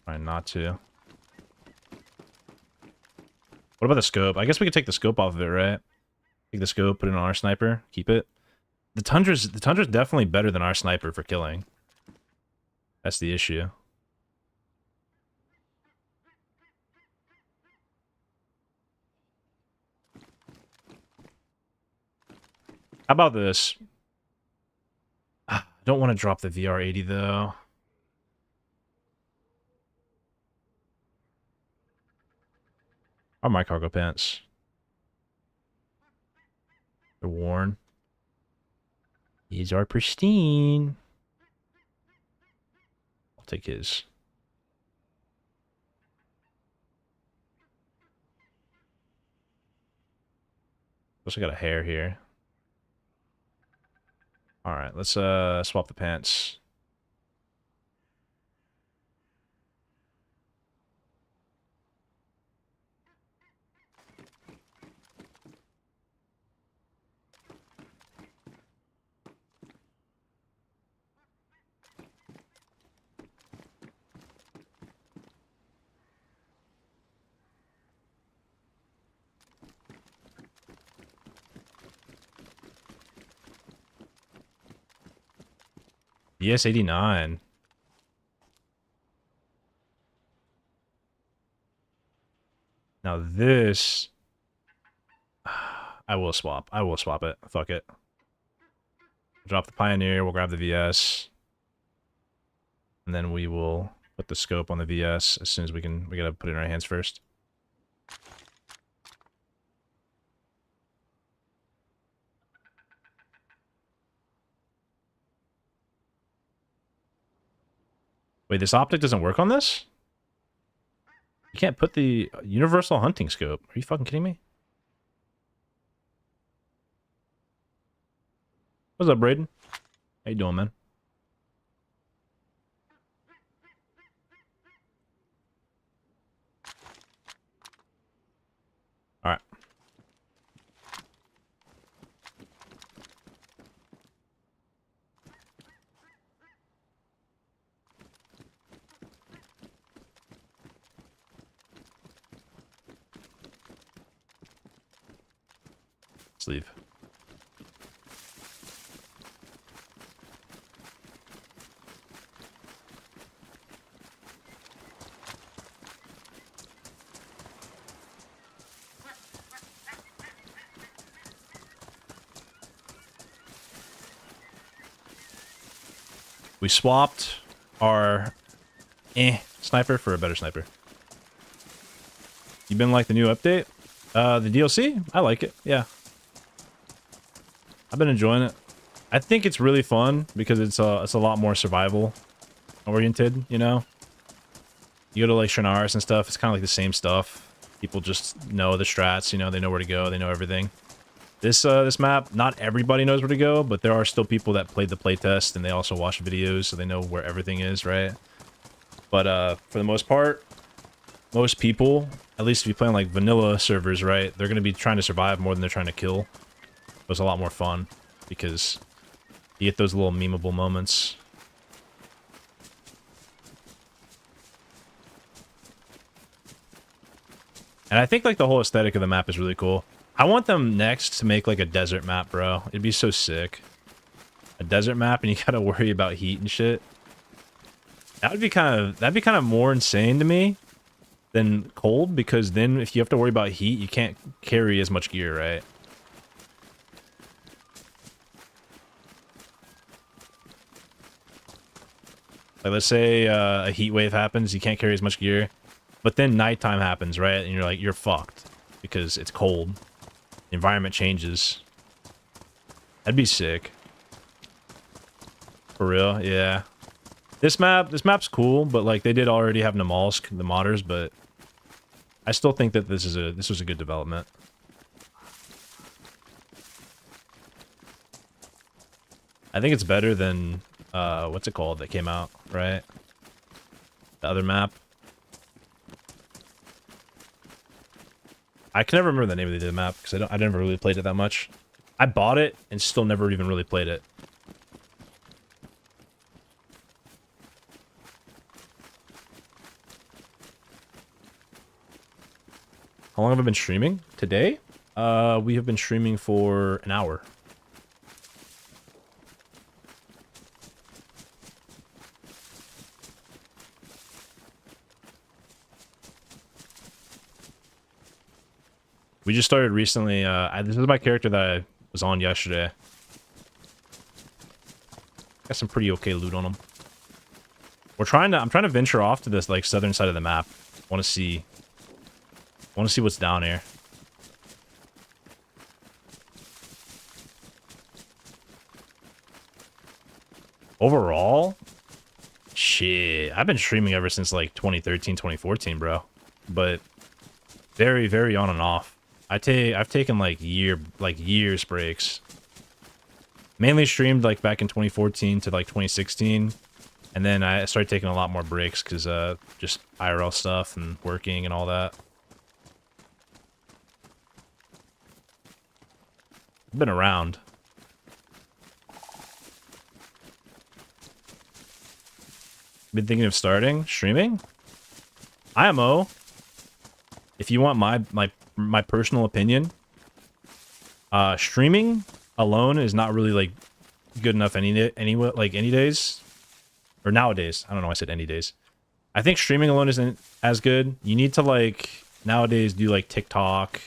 Trying not to. What about the scope? I guess we could take the scope off of it, right? Take the scope, put it on our sniper, keep it. The Tundra's definitely better than our sniper for killing. That's the issue. How about this? I don't want to drop the VR80 though. Are my cargo pants? They're worn. These are pristine. I'll take his. Also got a hair here. Alright, let's swap the pants. BS89. Now this... I will swap. I will swap it. Fuck it. Drop the Pioneer. We'll grab the VS. And then we will put the scope on the VS as soon as we can. We gotta put it in our hands first. Wait, this optic doesn't work on this? You can't put the universal hunting scope. Are you fucking kidding me? What's up, Braden? How you doing, man? All right. Let's leave. We swapped our sniper for a better sniper. You been like the new update? The DLC? I like it, yeah. I've been enjoying it. I think it's really fun because it's a lot more survival oriented, you know? You go to like Shanaris and stuff, it's kind of like the same stuff. People just know the strats, you know, they know where to go, they know everything. This map, not everybody knows where to go, but there are still people that played the playtest and they also watch videos, so they know where everything is, right? But for the most part, most people, at least if you play on like vanilla servers, right, they're gonna be trying to survive more than they're trying to kill. It was a lot more fun because you get those little memeable moments. And I think like the whole aesthetic of the map is really cool. I want them next to make like a desert map, bro. It'd be so sick. A desert map and you gotta worry about heat and shit. That'd be kind of more insane to me than cold, because then if you have to worry about heat, you can't carry as much gear, right? Like let's say a heat wave happens, you can't carry as much gear, but then nighttime happens, right? And you're fucked because it's cold. The environment changes. That'd be sick. For real, yeah. This map's cool, but like they did already have Namalsk, the modders, but I still think that this was a good development. I think it's better than what's it called that came out, right? The other map. I can never remember the name of the map because I never really played it that much. I bought it and still never even really played it. How long have I been streaming? Today? We have been streaming for an hour. We just started recently. This is my character that I was on yesterday. Got some pretty okay loot on him. I'm trying to venture off to this like southern side of the map. Want to see what's down here. Overall, shit, I've been streaming ever since like 2013, 2014, bro. But very, very on and off. I've taken like years breaks. Mainly streamed like back in 2014 to like 2016, and then I started taking a lot more breaks because just IRL stuff and working and all that. I've been around. Been thinking of starting streaming. IMO. If you want my personal opinion, streaming alone is not really like good enough any days. Or nowadays. I don't know why I said any days. I think streaming alone isn't as good. You need to, like, nowadays do, like, TikTok,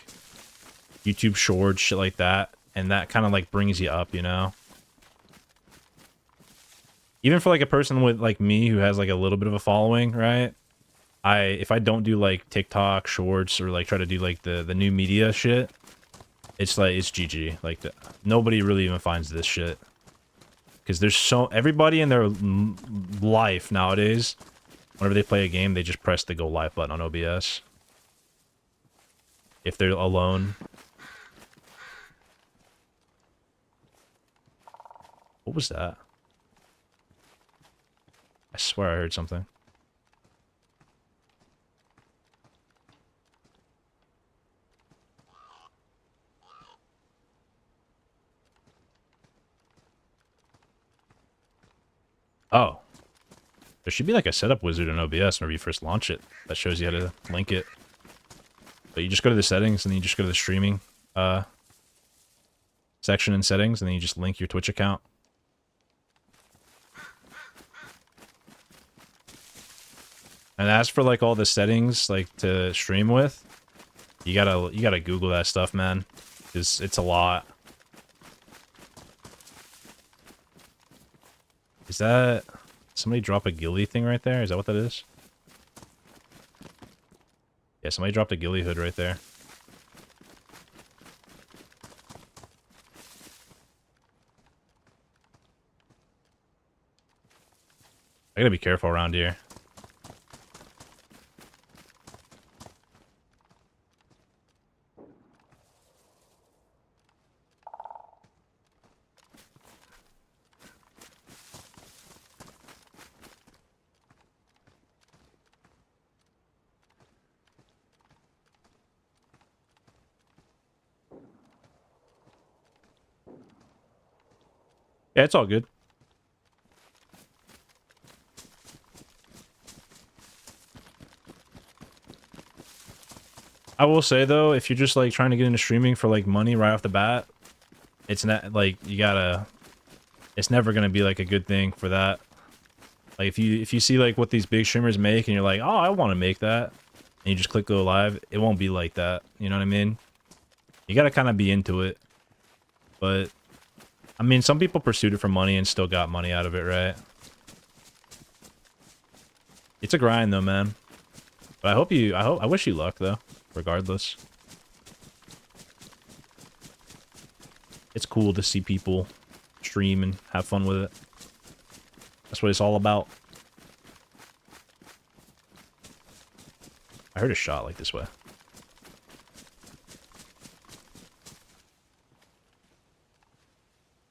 YouTube Shorts, shit like that. And that kind of, like, brings you up, you know? Even for, like, a person with, like, me who has, like, a little bit of a following, right? If I don't do, like, TikTok Shorts or, like, try to do, like, the new media shit, it's, like, it's GG. Like, nobody really even finds this shit. Because there's everybody in their life nowadays, whenever they play a game, they just press the go live button on OBS. If they're alone. What was that? I swear I heard something. Oh. There should be like a setup wizard in OBS whenever you first launch it. That shows you how to link it. But you just go to the settings and then you just go to the streaming section in settings and then you just link your Twitch account. And as for like all the settings like to stream with, you gotta Google that stuff, man. It's a lot. Is that somebody drop a ghillie thing right there? Is that what that is? Yeah, somebody dropped a ghillie hood right there. I gotta be careful around here. Yeah, it's all good. I will say though, if you're just like trying to get into streaming for like money right off the bat, it's not like it's never gonna be like a good thing for that. Like if you see like what these big streamers make and you're like, oh, I want to make that, and you just click go live, it won't be like that. You know what I mean? You gotta kind of be into it. But I mean, some people pursued it for money and still got money out of it, right? It's a grind though, man. But I wish you luck though, regardless. It's cool to see people stream and have fun with it. That's what it's all about. I heard a shot like this way.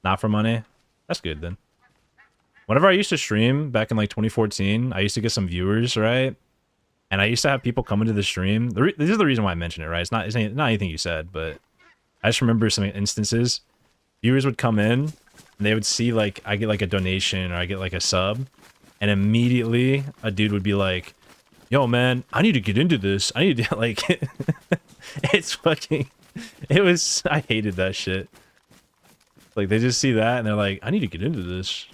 Not for money? That's good then. Whenever I used to stream back in like 2014, I used to get some viewers, right? And I used to have people come into the stream. This is the reason why I mention it, right? It's not anything you said, but I just remember some instances. Viewers would come in and they would see like I get like a donation or I get like a sub, and immediately a dude would be like, yo man, I need to get into this. I need to like it's fucking I hated that shit. Like, they just see that, and they're like, I need to get into this.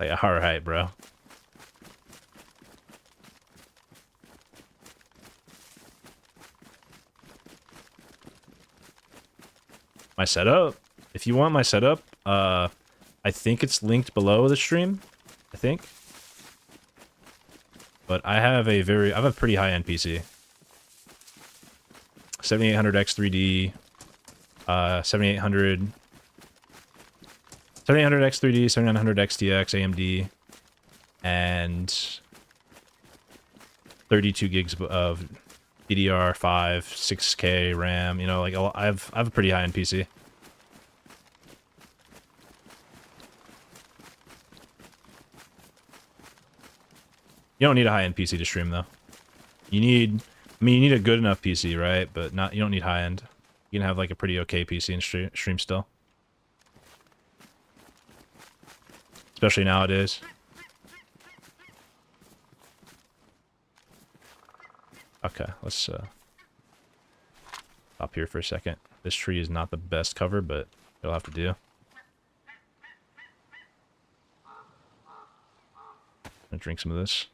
Like, alright, bro. My setup? If you want my setup, I think it's linked below the stream. I think. But I have a pretty high-end PC. 7800X 3D, 7800X 3D, 7900X TX AMD, and 32 gigs of DDR5, 6K RAM. You know, like I have a pretty high-end PC. You don't need a high-end PC to stream though. You need a good enough PC, right? But you don't need high-end. You can have like a pretty okay PC and stream still. Especially nowadays. Okay, let's stop here for a second. This tree is not the best cover, but it'll have to do. drink some of this.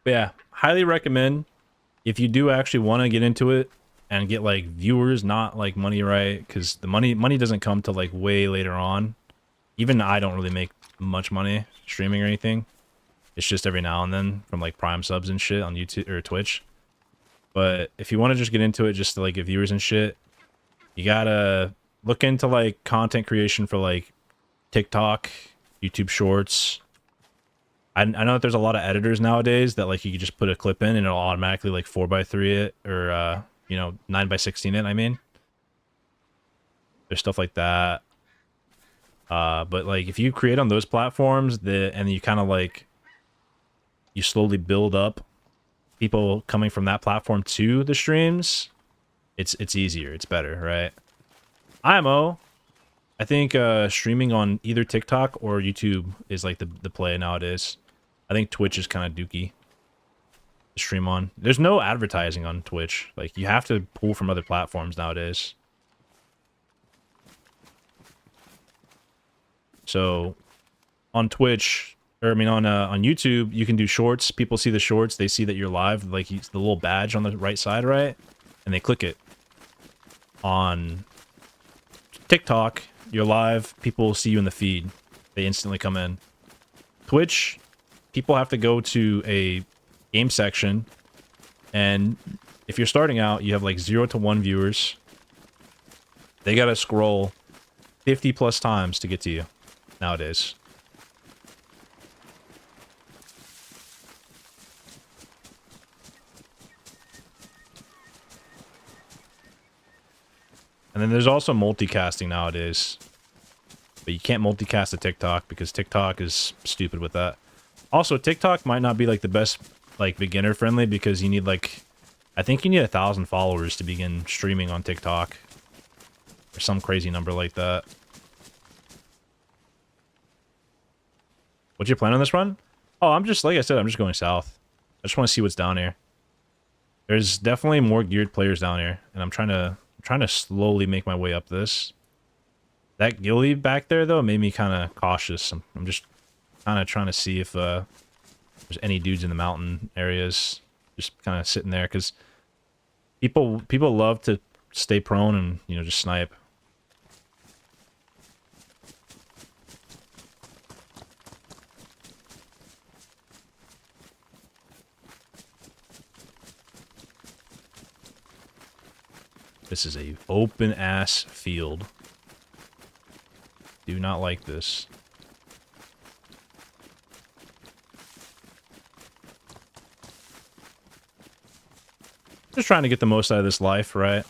But yeah, highly recommend if you do actually want to get into it and get like viewers, not like money, right? Because the money doesn't come till like way later on. Even I don't really make much money streaming or anything. It's just every now and then from like Prime subs and shit on YouTube or Twitch. But if you want to just get into it just to like get viewers and shit, you gotta look into like content creation for like TikTok, YouTube Shorts. I know that there's a lot of editors nowadays that like you can just put a clip in and it'll automatically like 4x3 it or you know 9x16 it. I mean, there's stuff like that. But like if you create on those platforms and you kind of like you slowly build up people coming from that platform to the streams, it's easier, it's better, right? IMO, I think streaming on either TikTok or YouTube is like the play nowadays. I think Twitch is kind of dookie to stream on. There's no advertising on Twitch. Like you have to pull from other platforms nowadays. So on Twitch, or I mean on YouTube, you can do shorts. People see the shorts, they see that you're live, like the little badge on the right side, right? And they click it. On TikTok, you're live, people see you in the feed. They instantly come in. Twitch, people have to go to a game section, and if you're starting out, you have like 0 to 1 viewers. They gotta scroll 50 plus times to get to you nowadays. And then there's also multicasting nowadays. But you can't multicast to TikTok because TikTok is stupid with that. Also, TikTok might not be like the best like beginner friendly because you need like, I think you need 1,000 followers to begin streaming on TikTok. Or some crazy number like that. What's your plan on this run? Oh, I'm just, like I said, I'm just going south. I just want to see what's down here. There's definitely more geared players down here, and I'm trying to slowly make my way up this. That ghillie back there, though, made me kind of cautious. I'm just kind of trying to see if there's any dudes in the mountain areas. Just kind of sitting there, because people love to stay prone and, you know, just snipe. This is a open-ass field. Do not like this. Just trying to get the most out of this life, right?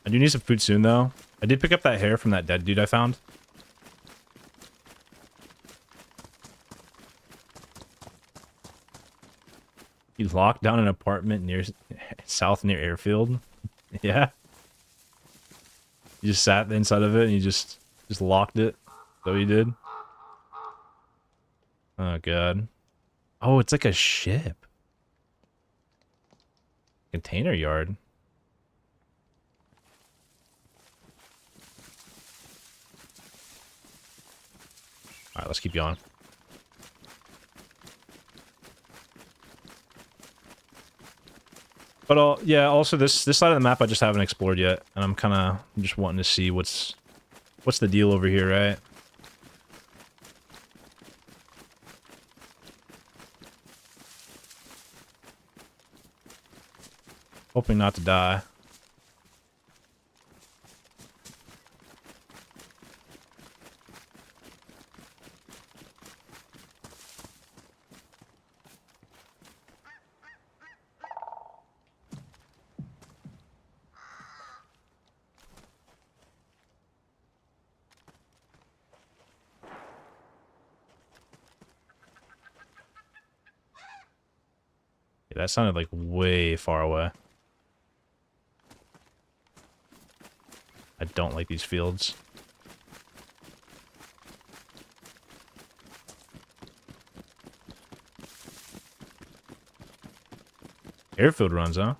I do need some food soon, though. I did pick up that hair from that dead dude I found. You locked down an apartment near south near airfield. Yeah. You just sat inside of it and you just locked it. So you did. Oh god. Oh, it's like a ship. Container yard. Alright, let's keep going. But yeah, also this side of the map I just haven't explored yet, and I'm kind of just wanting to see what's the deal over here, right? Hoping not to die. That sounded like way far away. I don't like these fields. Airfield runs, huh?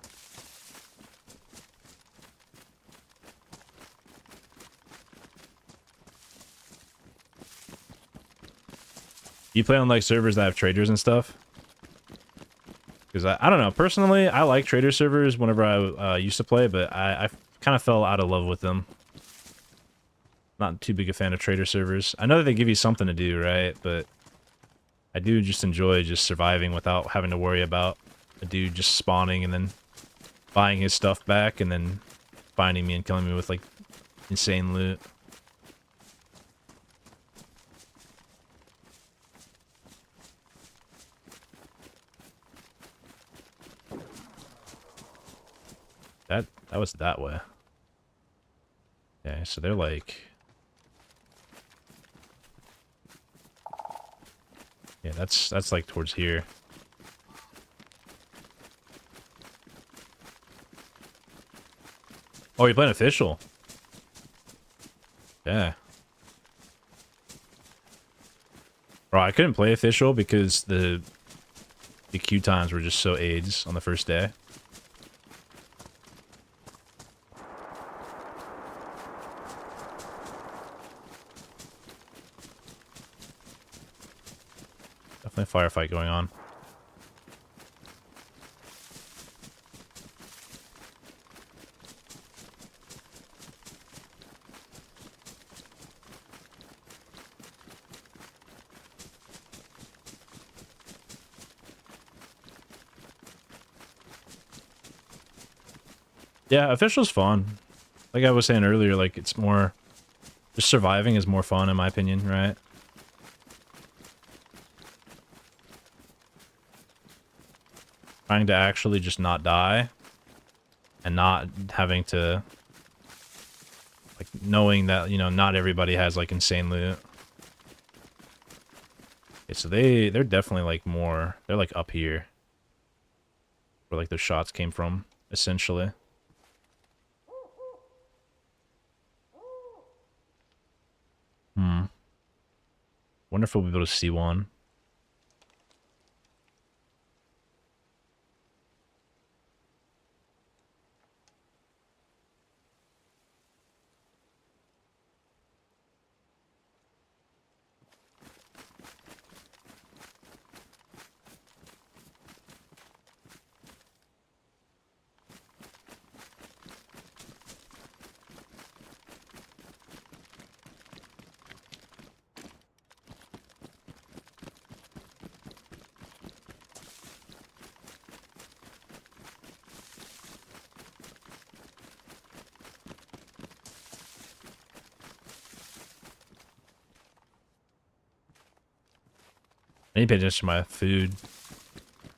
You play on like servers that have traders and stuff? Because I don't know, personally, I like trader servers whenever I used to play, but I kind of fell out of love with them. Not too big a fan of trader servers. I know that they give you something to do, right? But I do just enjoy just surviving without having to worry about a dude just spawning and then buying his stuff back and then finding me and killing me with like insane loot. That was that way. Okay, so they're like... Yeah, that's like towards here. Oh, you're playing official? Yeah. Bro, I couldn't play official because the queue times were just so AIDS on the first day. Definitely a firefight going on. Yeah, official's fun. Like I was saying earlier, like it's more... Just surviving is more fun in my opinion, right? Trying to actually just not die. And not having to... Like, knowing that, you know, not everybody has, like, insane loot. Okay, so they're definitely, like, more... They're, like, up here. Where, like, their shots came from, essentially. Wonder if we'll be able to see one. I need to pay attention to my food.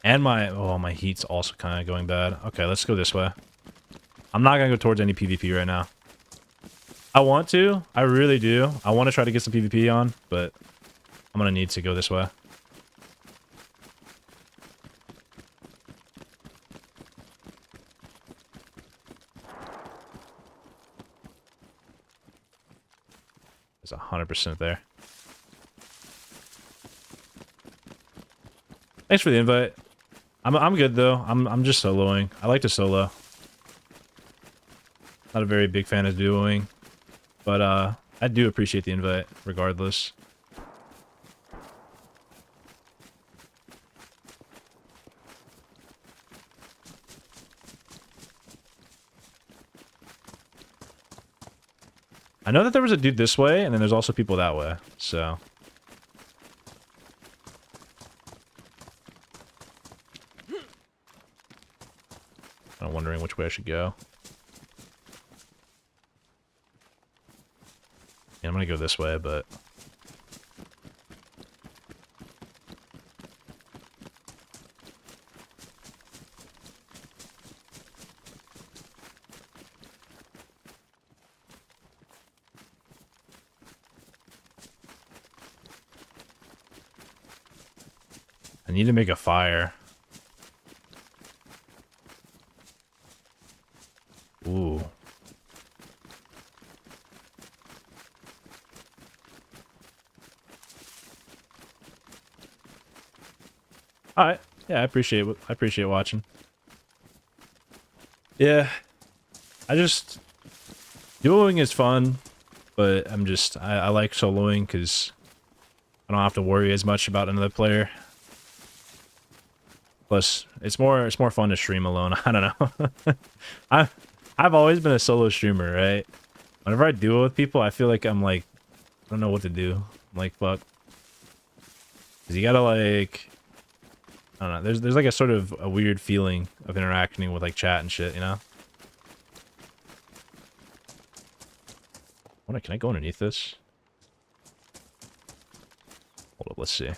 And my... Oh, my heat's also kind of going bad. Okay, let's go this way. I'm not going to go towards any PvP right now. I want to. I really do. I want to try to get some PvP on, but I'm going to need to go this way. There's 100% there. Thanks for the invite. I'm good though. I'm just soloing. I like to solo. Not a very big fan of duoing, but I do appreciate the invite regardless. I know that there was a dude this way, and then there's also people that way, so... I'm wondering which way I should go. Yeah, I'm gonna go this way, but... I need to make a fire. Ooh. All right. Yeah, I appreciate watching. Yeah, dueling is fun, but I like soloing because I don't have to worry as much about another player. Plus, it's more fun to stream alone. I don't know. I've always been a solo streamer, right? Whenever I duel with people, I feel like I don't know what to do. I'm like, fuck. 'Cause you gotta like, I don't know. There's like a sort of a weird feeling of interacting with like chat and shit, you know? Can I go underneath this? Hold up, let's see.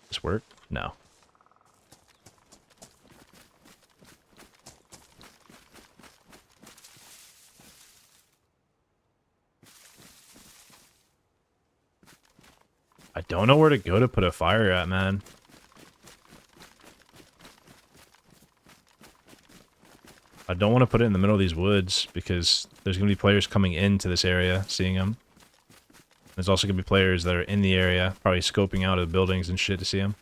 This work? No. I don't know where to go to put a fire at, man. I don't want to put it in the middle of these woods because there's going to be players coming into this area, seeing them. There's also going to be players that are in the area, probably scoping out of the buildings and shit to see them.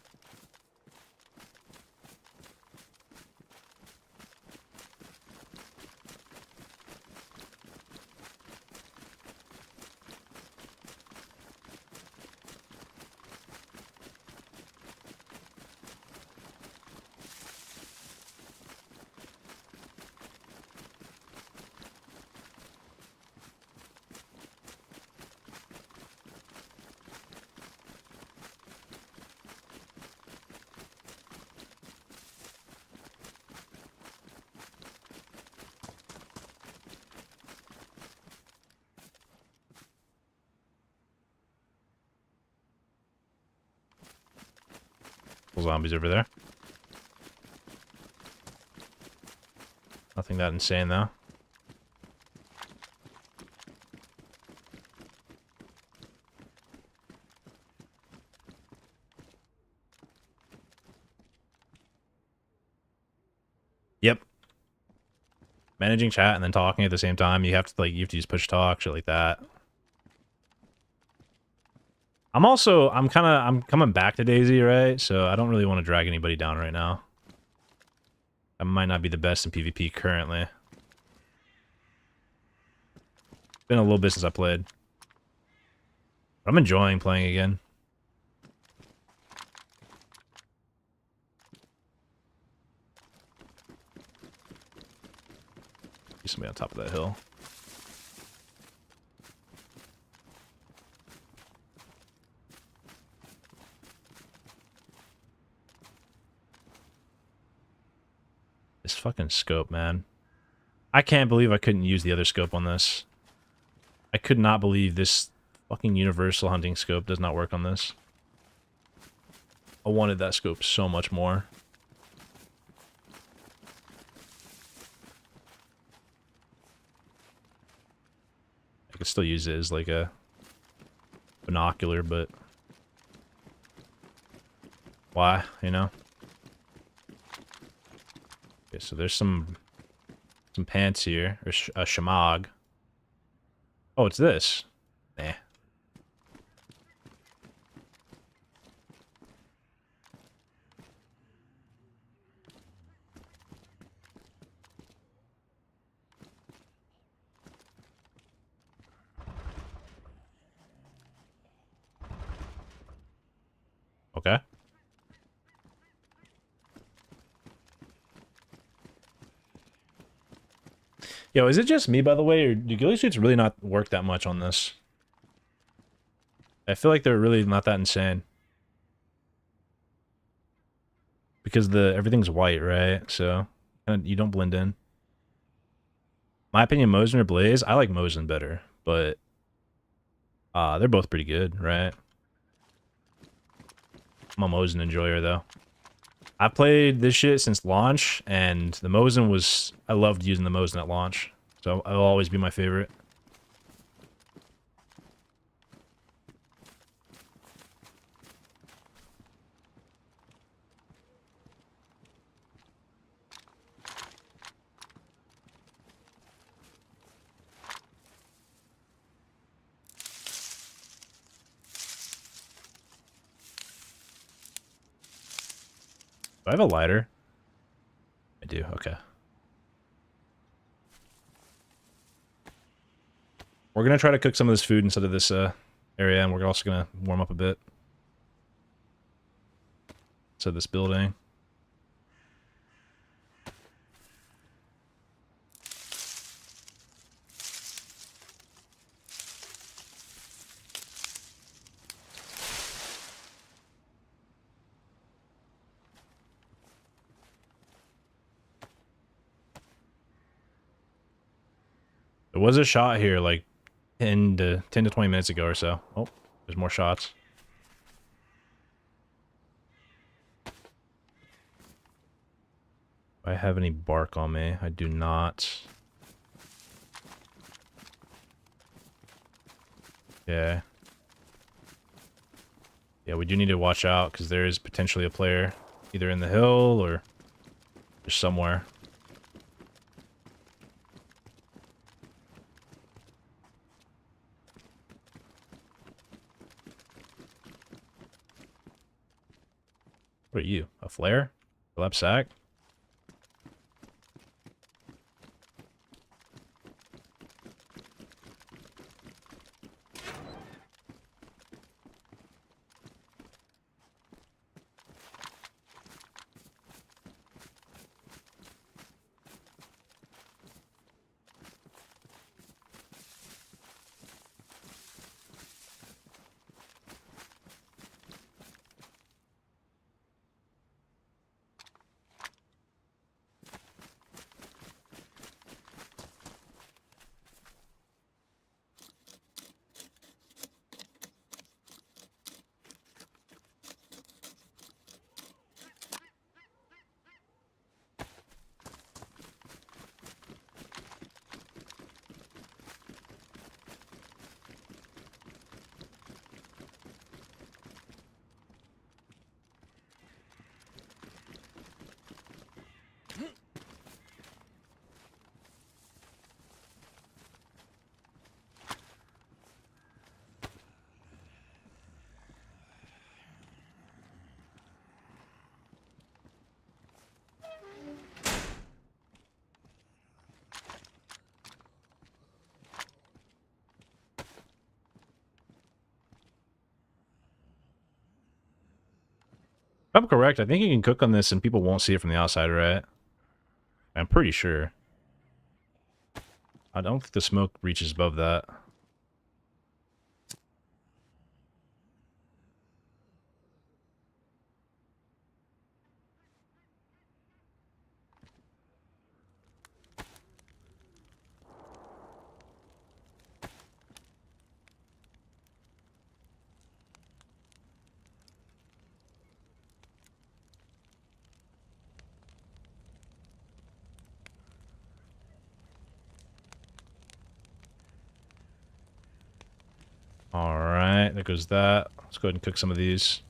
Zombies over there. Nothing that insane though. Yep. Managing chat and then talking at the same time. You have to use push talk, shit like that. I'm coming back to DayZ, right? So I don't really want to drag anybody down right now. I might not be the best in PvP currently. Been a little bit since I played. But I'm enjoying playing again. See somebody on top of that hill. This fucking scope, man. I can't believe I couldn't use the other scope on this. I could not believe this fucking universal hunting scope does not work on this. I wanted that scope so much more. I could still use it as like a binocular, but why, you know? Okay, so there's some pants here, or a shamag. Oh, it's this. Nah. Okay. Yo, is it just me, by the way, or do ghillie suits really not work that much on this? I feel like they're really not that insane. Because everything's white, right? So you don't blend in. My opinion, Mosin or Blaze, I like Mosin better, but they're both pretty good, right? I'm a Mosin enjoyer though. I played this shit since launch, and the Mosin was... I loved using the Mosin at launch, so it'll always be my favorite. I have a lighter? I do, okay. We're gonna try to cook some of this food inside of this area, and we're also gonna warm up a bit. Inside this building. There was a shot here like 10 to 20 minutes ago or so. Oh, there's more shots. Do I have any bark on me? I do not. Yeah. Yeah, we do need to watch out because there is potentially a player either in the hill or just somewhere. What are you? A flare? A lap sack? If I'm correct, I think you can cook on this and people won't see it from the outside, right? I'm pretty sure. I don't think the smoke reaches above that. Alright, there goes that. Let's go ahead and cook some of these.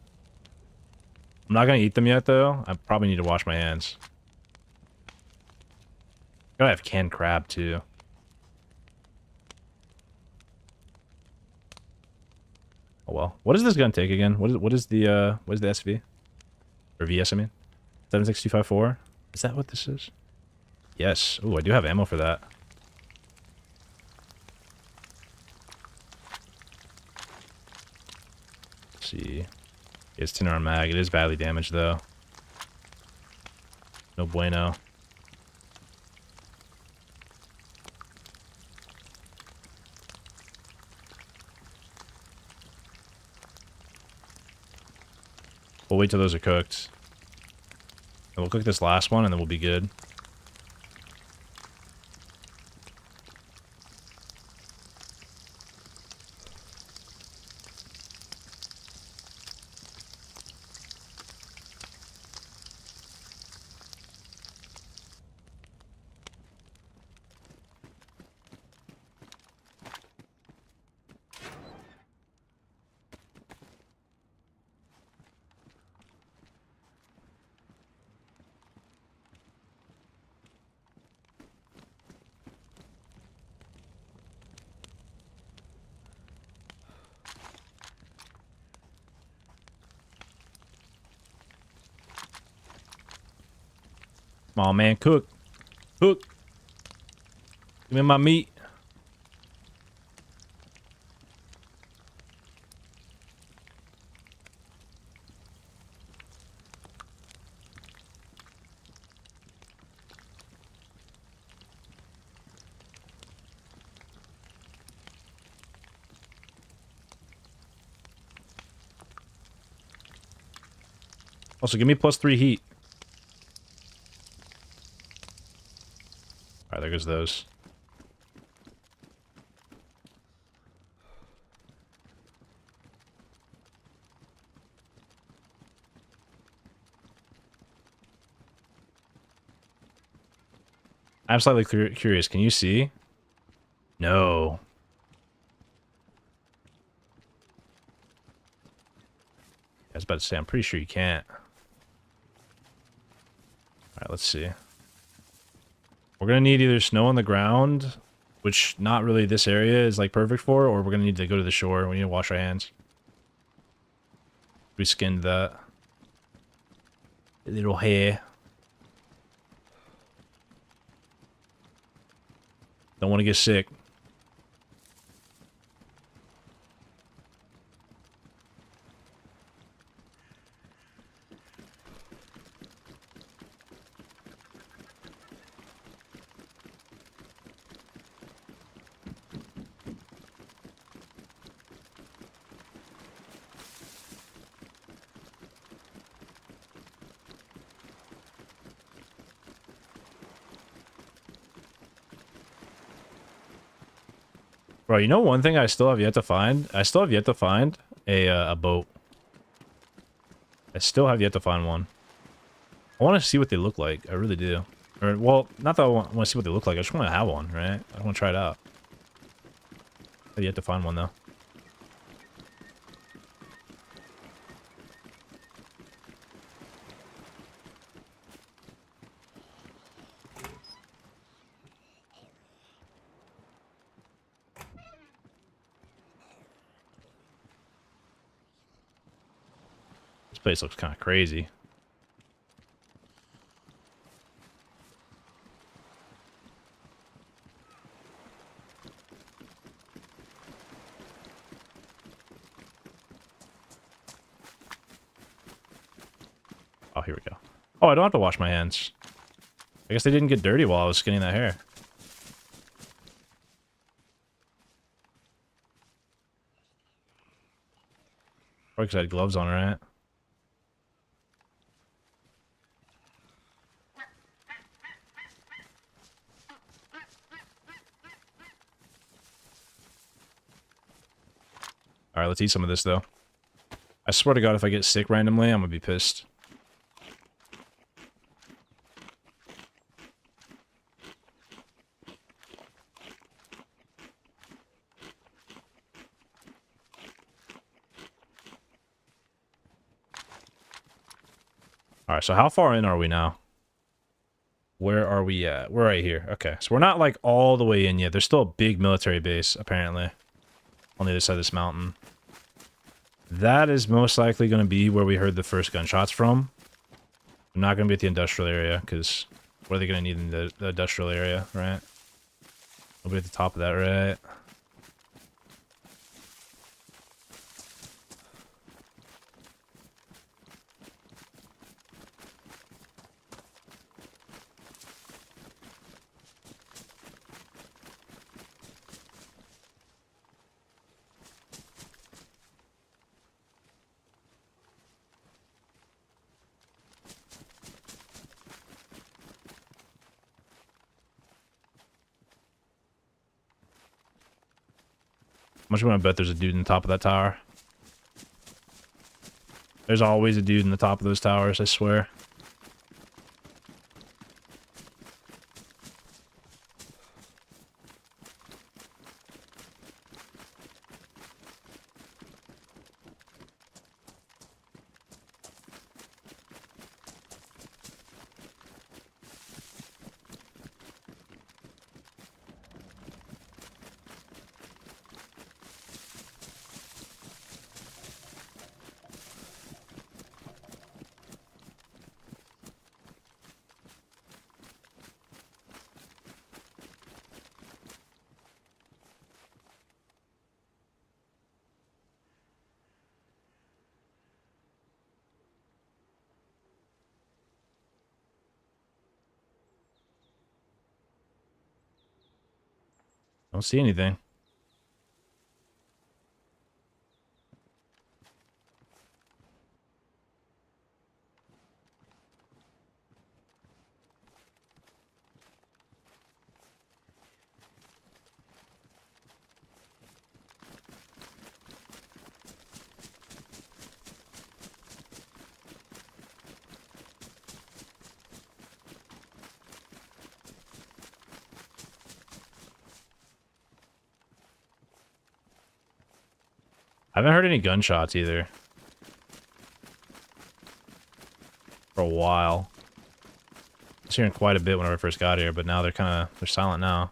I'm not gonna eat them yet, though. I probably need to wash my hands. Gotta have canned crab, too. Oh well. What does this gun take again? What is the SV? Or VS, I mean? 7.6254? Is that what this is? Yes. Oh, I do have ammo for that. Let's see. It's 10 round mag. It is badly damaged, though. No bueno. We'll wait till those are cooked. And we'll cook this last one, and then we'll be good. Come on, man. Cook. Cook. Give me my meat. Also, give me +3 heat. Alright, there goes those. I'm slightly curious. Can you see? No. I was about to say, I'm pretty sure you can't. Alright, let's see. We're gonna need either snow on the ground, which not really this area is like perfect for, or we're gonna need to go to the shore. We need to wash our hands. We skinned that. A little hair. Don't want to get sick. Bro, you know one thing I still have yet to find? I still have yet to find a boat. I still have yet to find one. I want to see what they look like. I really do. Or, well, not that I want to see what they look like. I just want to have one, right? I want to try it out. I have yet to find one, though. This place looks kind of crazy. Oh, here we go. Oh, I don't have to wash my hands. I guess they didn't get dirty while I was skinning that hair. Probably because I had gloves on, right? Alright, let's eat some of this, though. I swear to God, if I get sick randomly, I'm gonna be pissed. Alright, so how far in are we now? Where are we at? We're right here. Okay, so we're not, like, all the way in yet. There's still a big military base, apparently, on the other side of this mountain. That is most likely going to be where we heard the first gunshots from. I'm not going to be at the industrial area, because what are they going to need in the industrial area, right? We'll be at the top of that, right? Much you want to bet there's a dude in the top of that tower? There's always a dude in the top of those towers, I swear. Don't see anything. I haven't heard any gunshots either. For a while. I was hearing quite a bit whenever I first got here, but now they're silent now.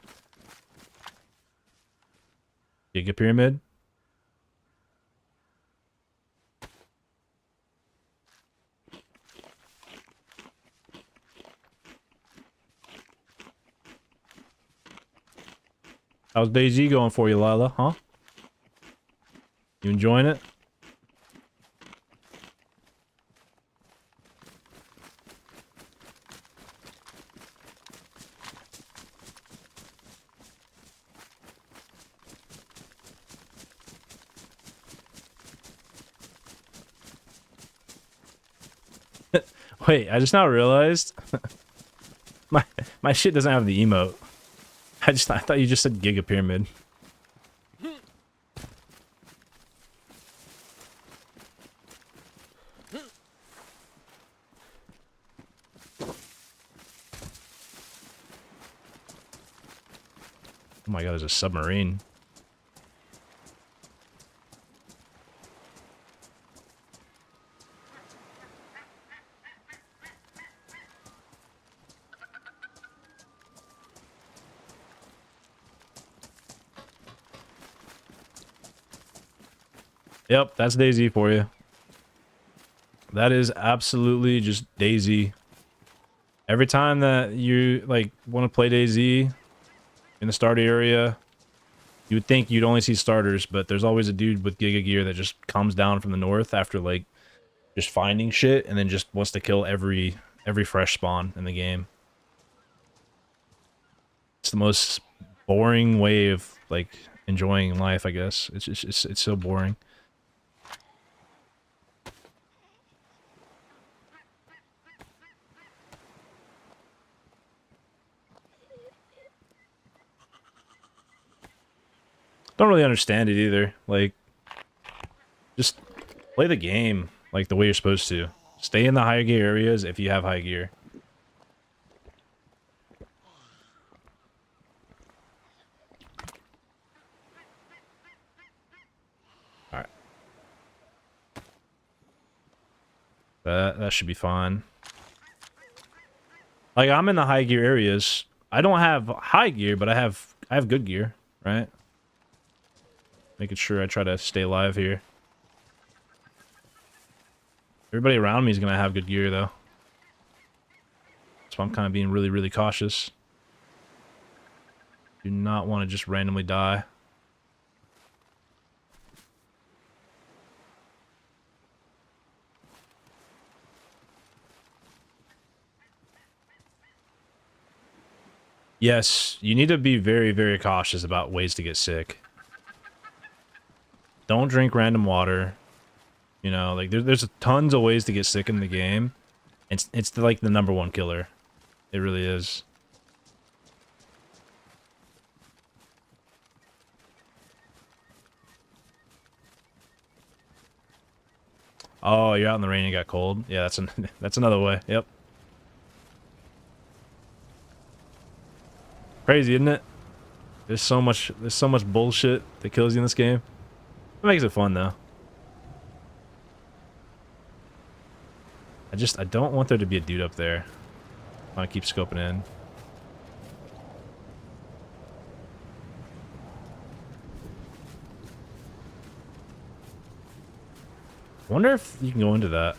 Giga Pyramid? How's DayZ going for you, Lila, huh? You enjoying it? Wait, I just now realized my shit doesn't have the emote. I thought you just said Giga Pyramid. Oh my god, there's a submarine. Yep, that's DayZ for you. That is absolutely just DayZ. Every time that you like want to play DayZ in the starter area, you would think you'd only see starters, but there's always a dude with Giga Gear that just comes down from the north after like just finding shit and then just wants to kill every fresh spawn in the game. It's the most boring way of like enjoying life, I guess. It's so boring. Don't really understand it either. Like, just play the game like the way you're supposed to. Stay in the high gear areas if you have high gear. Alright. That should be fine. Like, I'm in the high gear areas. I don't have high gear, but I have good gear, right? Making sure I try to stay alive here. Everybody around me is going to have good gear, though. So I'm kind of being really, really cautious. Do not want to just randomly die. Yes, you need to be very, very cautious about ways to get sick. Don't drink random water. You know, like there's tons of ways to get sick in the game. It's like the #1 killer. It really is. Oh, you're out in the rain and got cold. Yeah, that's another way. Yep. Crazy, isn't it? There's so much bullshit that kills you in this game. It makes it fun though. I don't want there to be a dude up there. I want to keep scoping in. I wonder if you can go into that.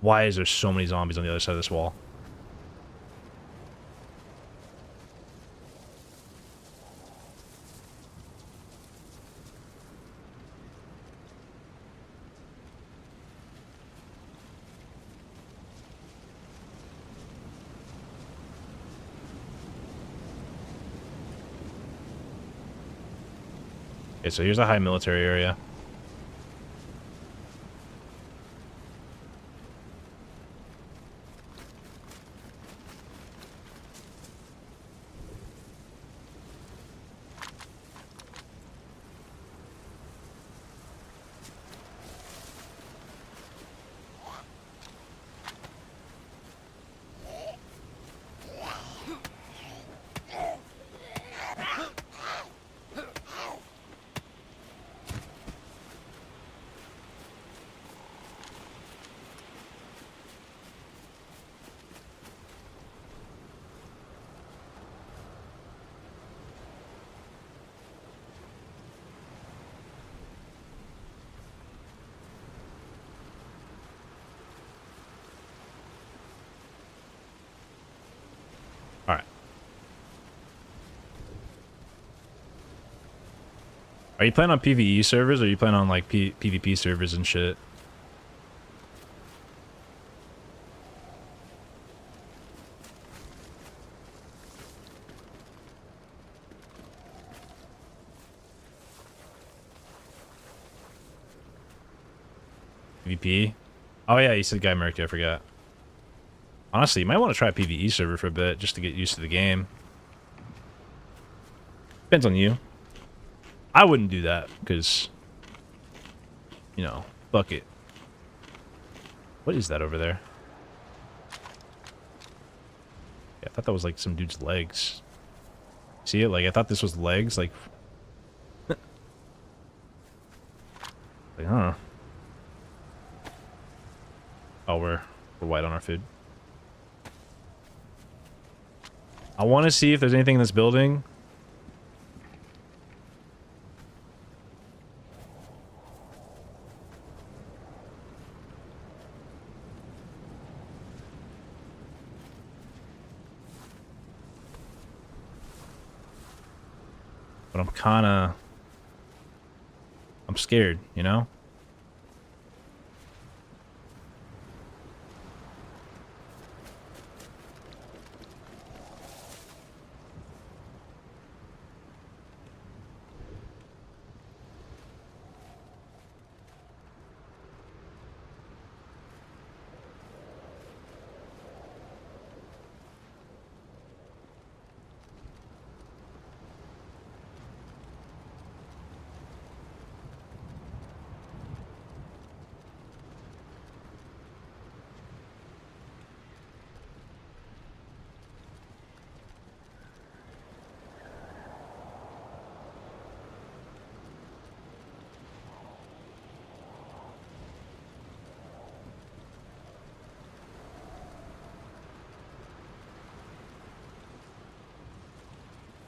Why is there so many zombies on the other side of this wall? Okay, so here's a high military area. Alright. Are you playing on PvE servers or are you playing on like PvP servers and shit? PvP? Oh yeah, you said Guy Murky, I forgot. Honestly, you might want to try a PvE server for a bit just to get used to the game. Depends on you. I wouldn't do that because, you know, fuck it. What is that over there? Yeah, I thought that was like some dude's legs. See it? Like, I thought this was legs. Like, like, huh? Oh, we're white on our food. I want to see if there's anything in this building. But I'm scared, you know?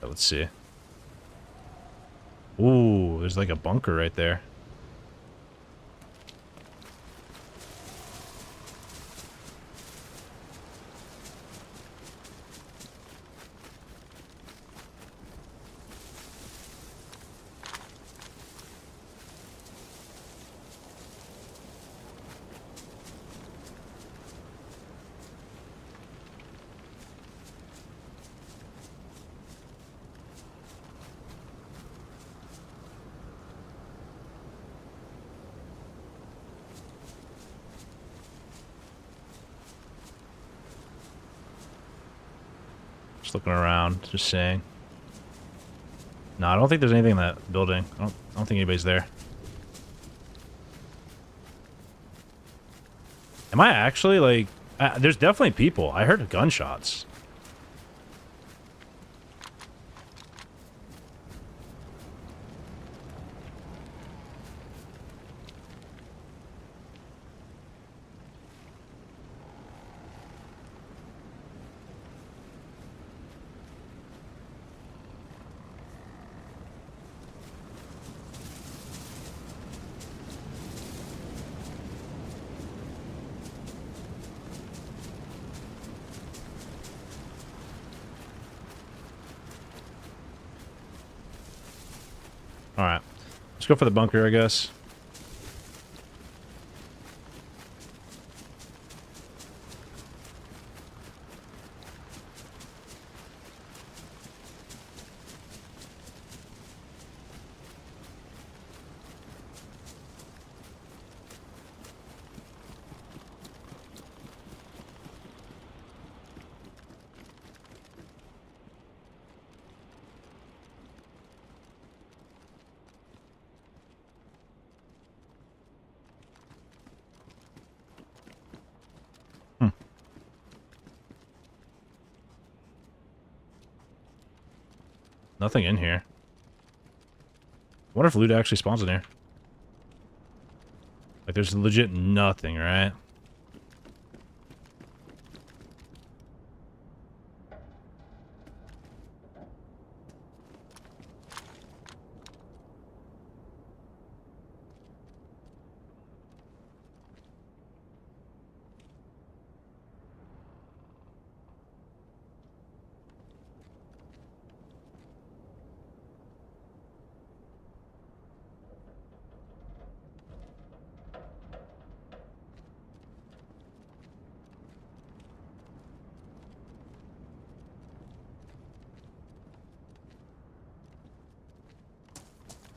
Let's see. Ooh, there's like a bunker right there. Just looking around, just saying. No, I don't think there's anything in that building. I don't think anybody's there. Am I actually like? There's definitely people. I heard gunshots. Alright. Let's go for the bunker, I guess. Nothing in here. I wonder if loot actually spawns in here. Like, there's legit nothing, right?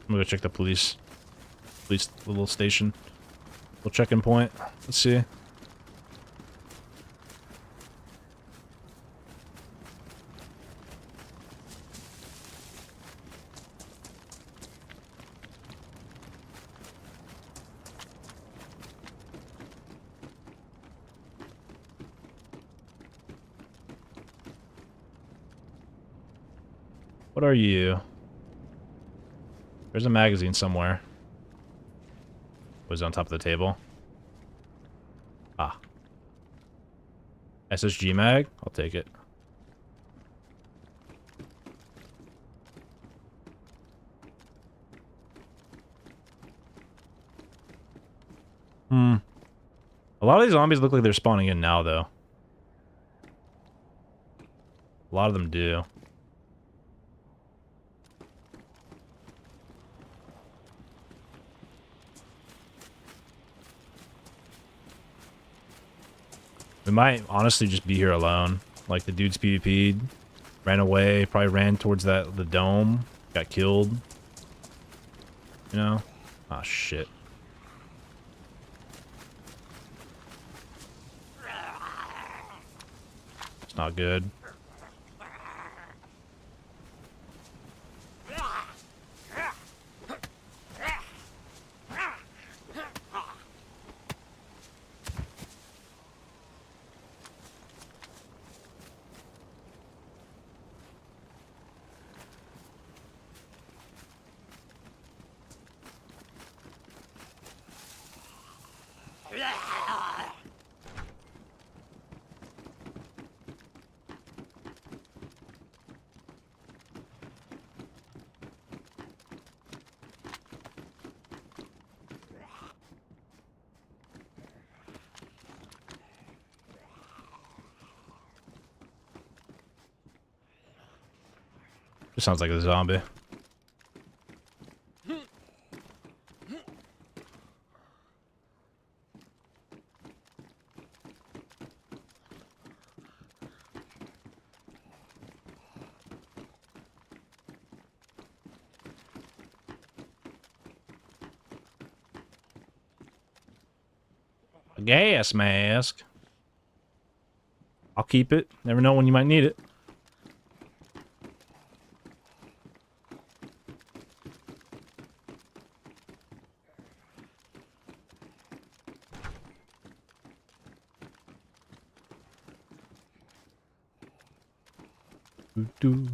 I'm gonna go check the police little station. Little check-in point. Let's see. What are you? There's a magazine somewhere. Was it on top of the table? Ah. SSG mag? I'll take it. A lot of these zombies look like they're spawning in now, though. A lot of them do. We might honestly just be here alone. Like, the dude's PvP'd, ran away, probably ran towards the dome, got killed. You know? Ah, shit. It's not good. Just sounds like a zombie. A gas mask. I'll keep it. Never know when you might need it. Do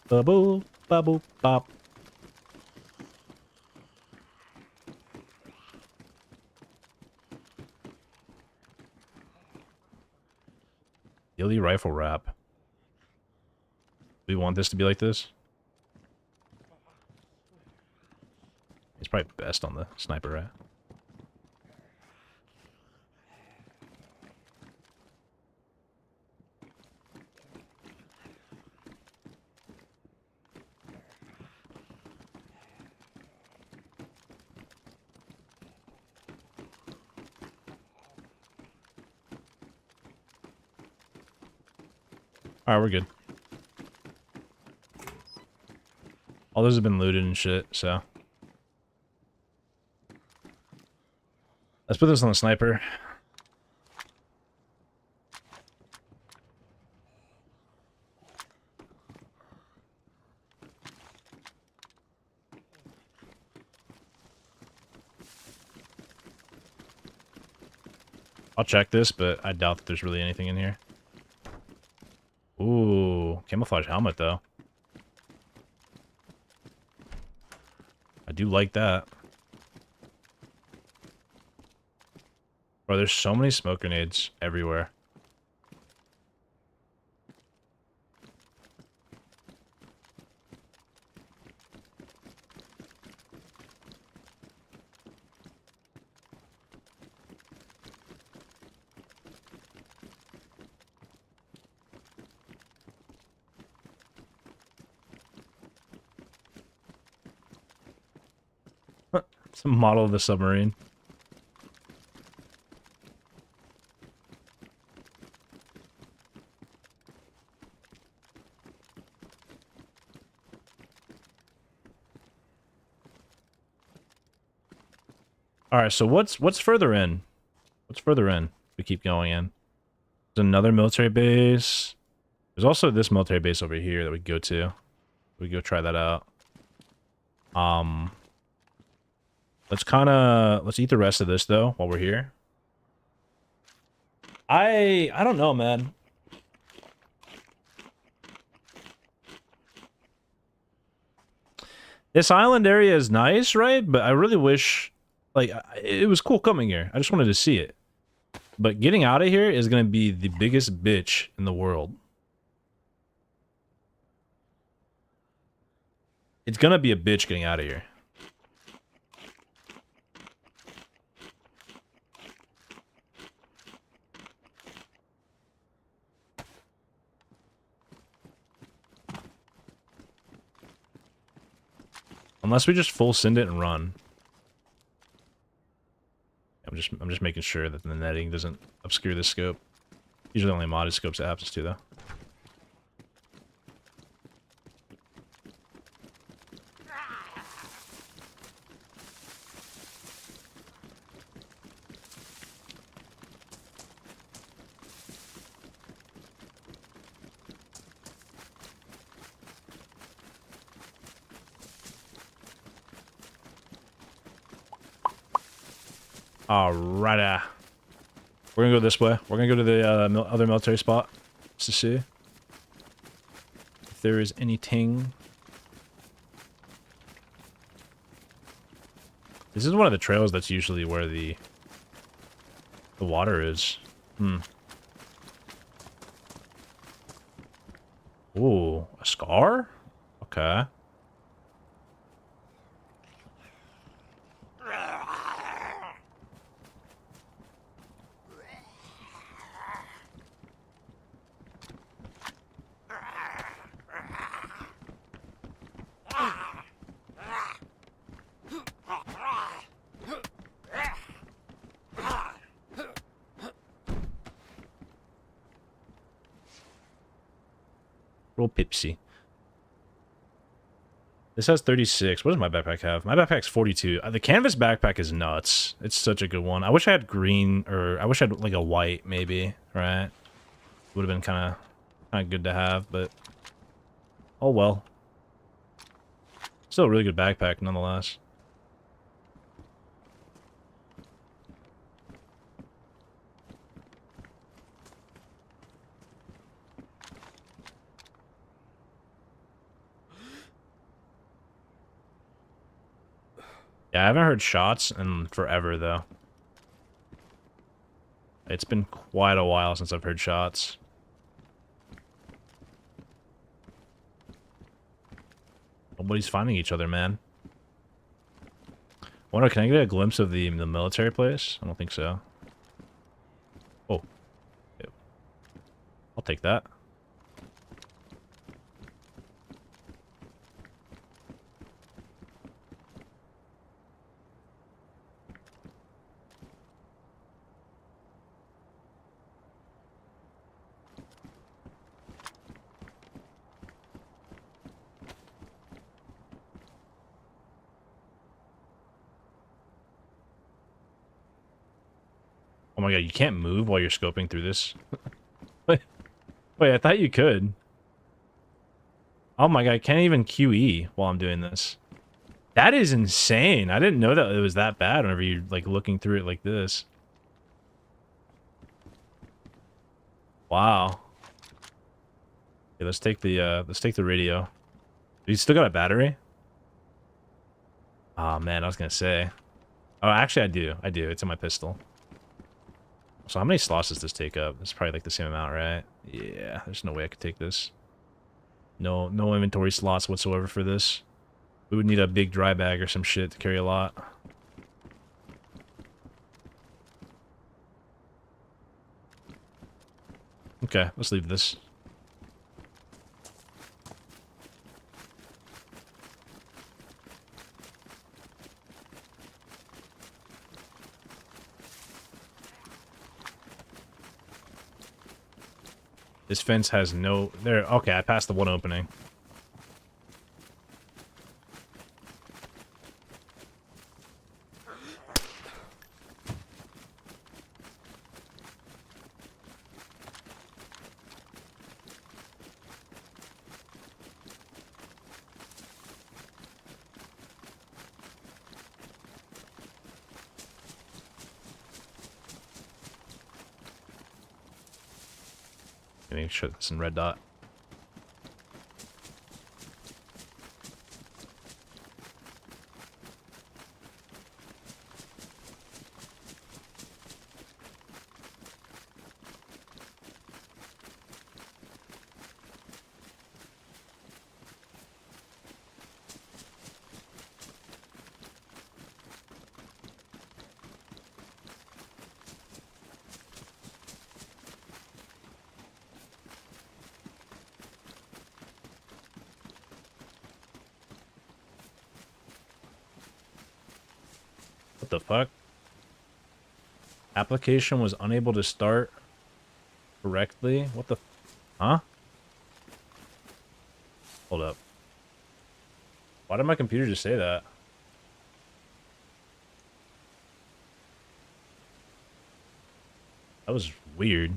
bubble bubble bop. Daily rifle wrap. Do we want this to be like this? It's probably best on the sniper, right? Alright, we're good. All those have been looted and shit, so. Let's put this on the sniper. I'll check this, but I doubt that there's really anything in here. Ooh, camouflage helmet, though. I do like that. Bro, there's so many smoke grenades everywhere. It's a model of the submarine. All right, so what's further in? What's further in? We keep going in. There's another military base. There's also this military base over here that we go to. We go try that out. Let's eat the rest of this though while we're here. I don't know, man. This island area is nice, right? But I really wish, like, it was cool coming here. I just wanted to see it. But getting out of here is going to be the biggest bitch in the world. It's going to be a bitch getting out of here. Unless we just full send it and run. I'm just making sure that the netting doesn't obscure the scope. Usually only modded scopes it happens to though. Alrighty. We're gonna go this way. We're gonna go to the other military spot just to see if there is anything. This is one of the trails that's usually where the water is. Ooh, a scar? Okay. Roll Pipsy. This has 36. What does my backpack have? My backpack's 42. The canvas backpack is nuts. It's such a good one. I wish I had green, or I wish I had like a white, maybe. Right? Would have been kind of good to have, but oh well. Still a really good backpack, nonetheless. Yeah, I haven't heard shots in forever, though. It's been quite a while since I've heard shots. Nobody's finding each other, man. Wonder, can I get a glimpse of the military place? I don't think so. Oh. I'll take that. Oh my god, you can't move while you're scoping through this? Wait, I thought you could. Oh my god, I can't even QE while I'm doing this. That is insane. I didn't know that it was that bad whenever you're like looking through it like this. Wow. Okay, let's take the radio. You still got a battery? Oh man, I was gonna say. Oh, actually, I do. I do. It's in my pistol. So how many slots does this take up? It's probably like the same amount, right? Yeah, there's no way I could take this. No inventory slots whatsoever for this. We would need a big dry bag or some shit to carry a lot. Okay, let's leave this. This fence has no... There, okay, I passed the one opening. Make sure that's in red dot. What the fuck? Application was unable to start correctly? What the... Huh? Hold up. Why did my computer just say that? That was weird.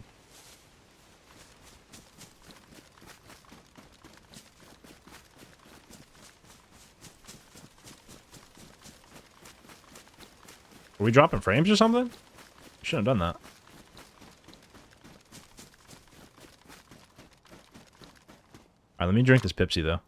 Are we dropping frames or something? Shouldn't have done that. Alright, let me drink this Pepsi though.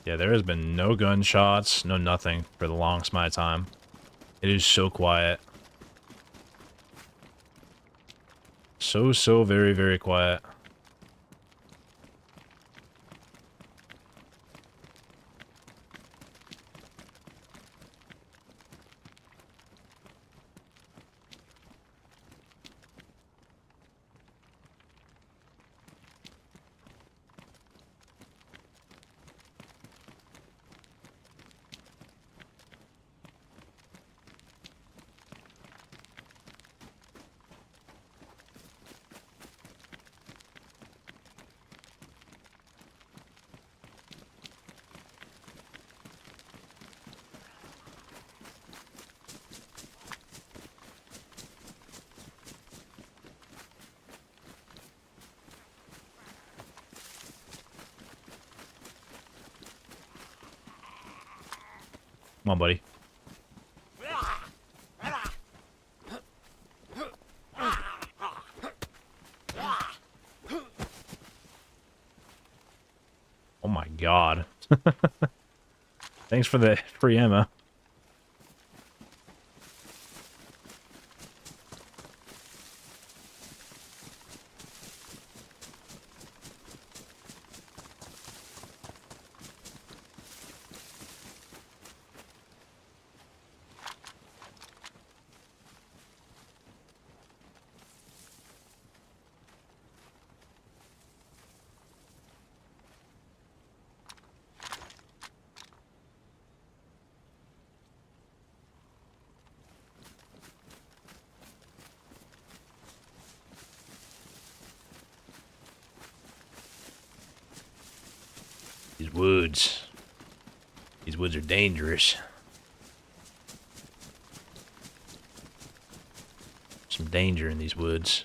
Yeah, there has been no gunshots, no nothing for the longest amount of time. It is so quiet. So very, very quiet. Come on, buddy. Oh my god. Thanks for the free ammo. These woods. These woods are dangerous. Some danger in these woods.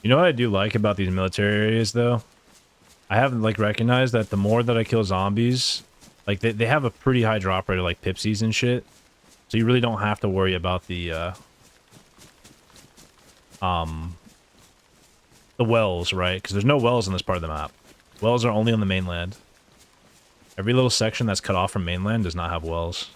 You know what I do like about these military areas, though? I haven't, like, recognized that the more that I kill zombies, like, they have a pretty high drop rate of, like, pipsies and shit. So you really don't have to worry about the wells, right? Because there's no wells in this part of the map. Wells are only on the mainland. Every little section that's cut off from mainland does not have wells.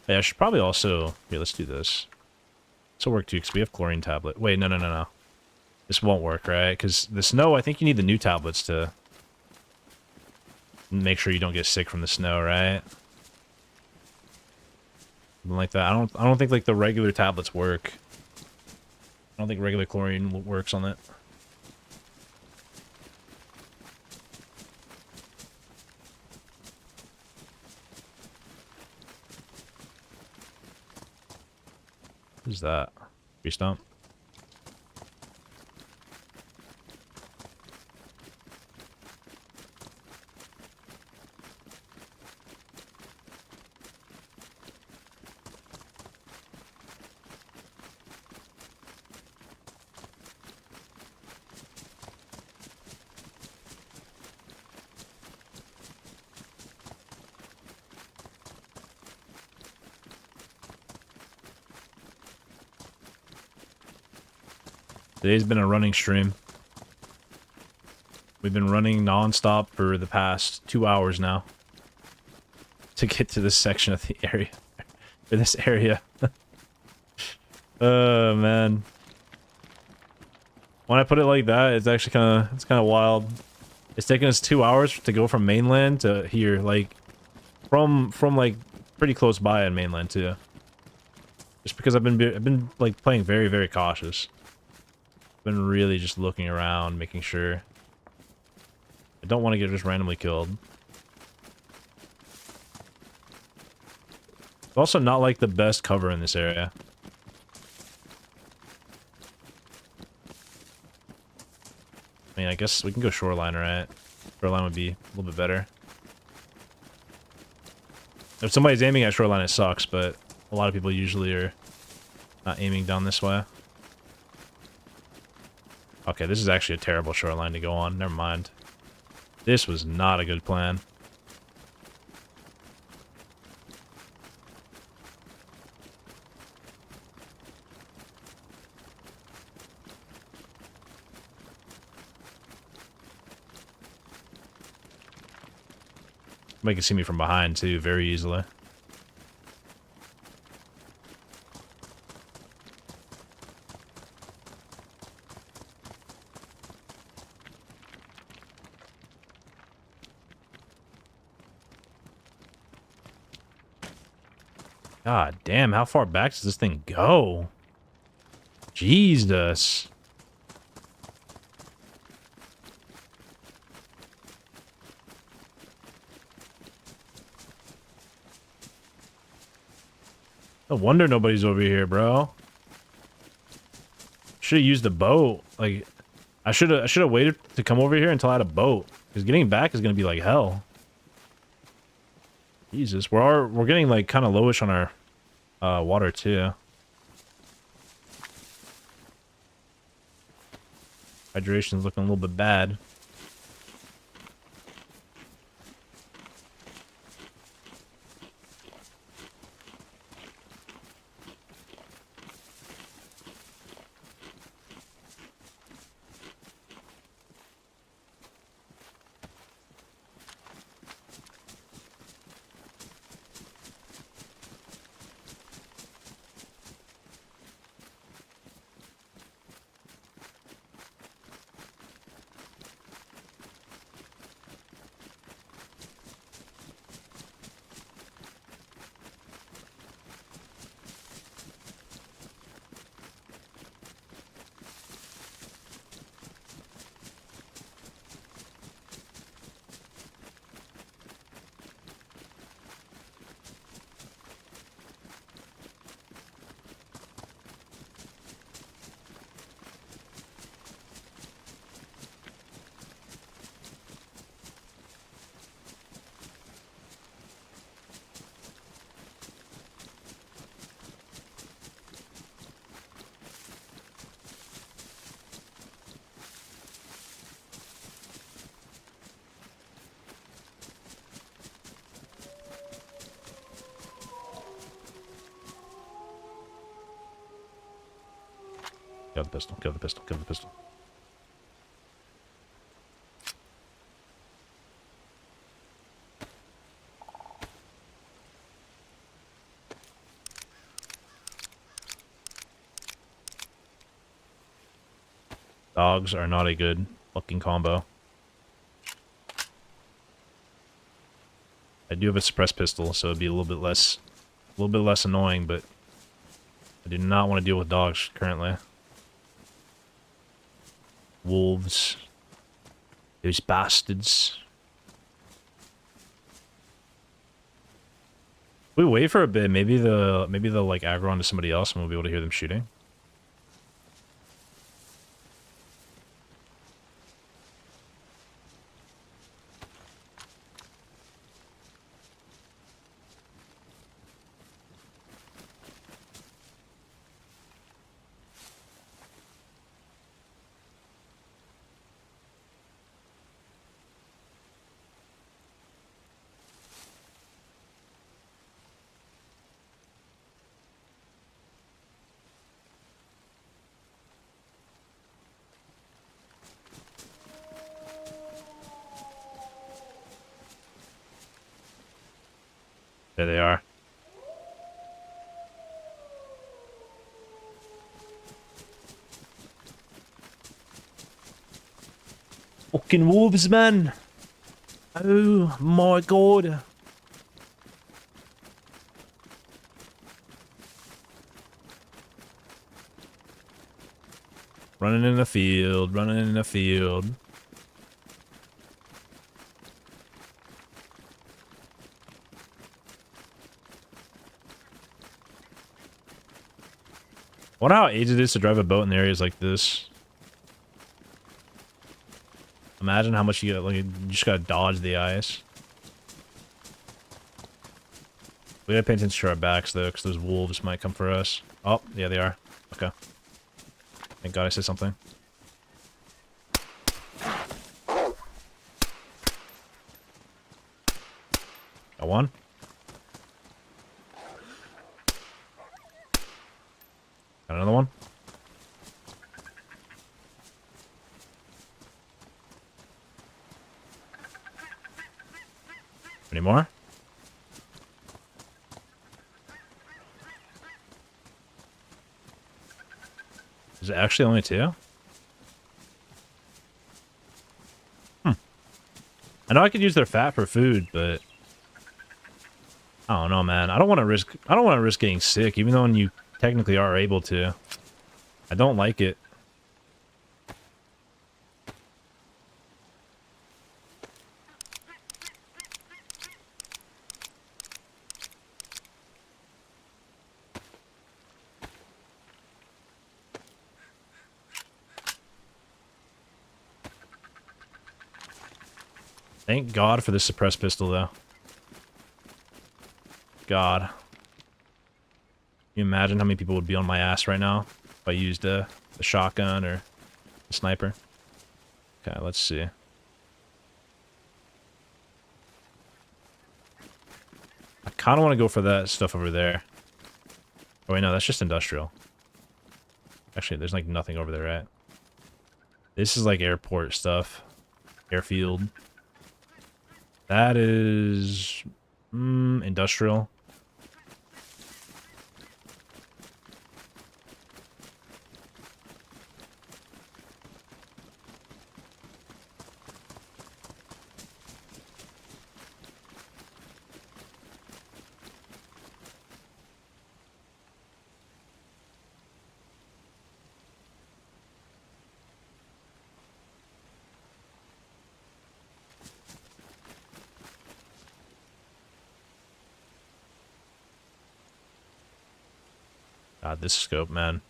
Yeah, I should probably also... Here, let's do this. This will work too, because we have chlorine tablet. Wait, no. This won't work, right? Because the snow, I think you need the new tablets to make sure you don't get sick from the snow, right? Something like that. I don't think, like, the regular tablets work. I don't think regular chlorine works on it. Who's that? Tree stump? Today's been a running stream. We've been running non-stop for the past 2 hours now to get to this section of the area. For this area. Oh, man. When I put it like that, it's actually kind of wild. It's taken us 2 hours to go from mainland to here, like from like pretty close by on mainland too. Just because I've been like playing very, very cautious. Been really just looking around, making sure I don't want to get just randomly killed. It's also not like the best cover in this area. I mean, I guess we can go shoreline, right? Shoreline would be a little bit better. If somebody's aiming at shoreline, it sucks, but a lot of people usually are not aiming down this way. Okay, this is actually a terrible shoreline to go on. Never mind. This was not a good plan. Somebody can see me from behind, too, very easily. God damn, how far back does this thing go? Jesus. No wonder nobody's over here, bro. Should have used the boat. Like, I should have waited to come over here until I had a boat. Because getting back is gonna be like hell. Jesus, we're getting like kind of lowish on our water too. Hydration's looking a little bit bad. Kill the pistol, kill the pistol, kill the pistol. Dogs are not a good looking combo. I do have a suppressed pistol, so it'd be a little bit less annoying, but I do not want to deal with dogs currently. Wolves. Those bastards. We wait for a bit, maybe they'll like aggro onto somebody else and we'll be able to hear them shooting. There they are. Fucking wolves, man. Oh my god. Running in the field, running in the field. I wonder how easy it is to drive a boat in areas like this. Imagine how much you get, like, you just gotta dodge the ice. We gotta pay attention to our backs, though, because those wolves might come for us. Oh, yeah, they are. Okay. Thank God I said something. Got one. Got another one. Any more? Is it actually only two? I know I could use their fat for food, but I don't know, man. I don't want to risk getting sick, even though you technically are able to. I don't like it. Thank God for this suppressed pistol, though. God. Can you imagine how many people would be on my ass right now if I used the shotgun or the sniper? Okay, let's see. I kind of want to go for that stuff over there. Oh, wait, no, that's just industrial. Actually, there's like nothing over there, right? This is like airport stuff. Airfield. That is... industrial. God, this scope, man.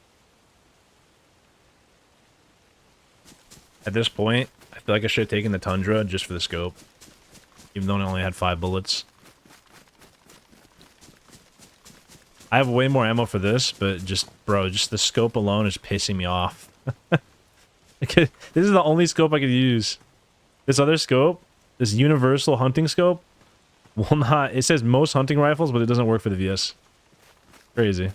At this point, I feel like I should have taken the Tundra just for the scope. Even though I only had 5 bullets. I have way more ammo for this, but just, bro, just the scope alone is pissing me off. This is the only scope I could use. This other scope, this universal hunting scope, will not... It says most hunting rifles, but it doesn't work for the VS. Crazy.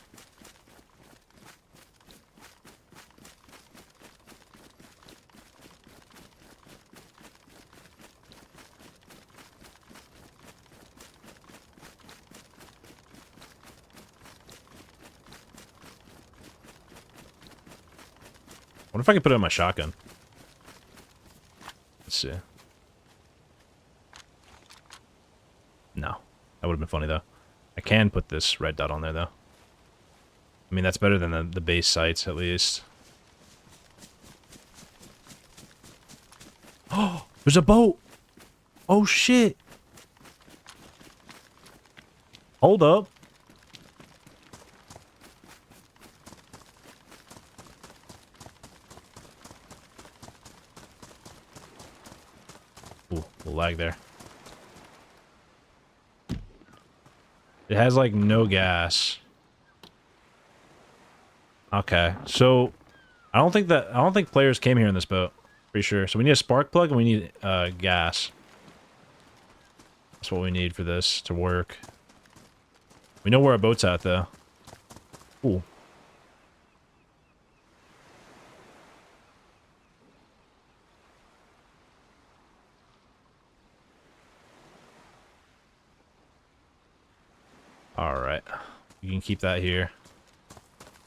wonder if I can put it on my shotgun. Let's see. No. That would have been funny, though. I can put this red dot on there, though. I mean, that's better than the base sights, at least. Oh, there's a boat! Oh, shit! Hold up. Ooh, a little lag there. It has, like, no gas. Okay, so I don't think players came here in this boat. Pretty sure. So we need a spark plug and we need gas. That's what we need for this to work. We know where our boat's at, though. Ooh. Alright. You can keep that here.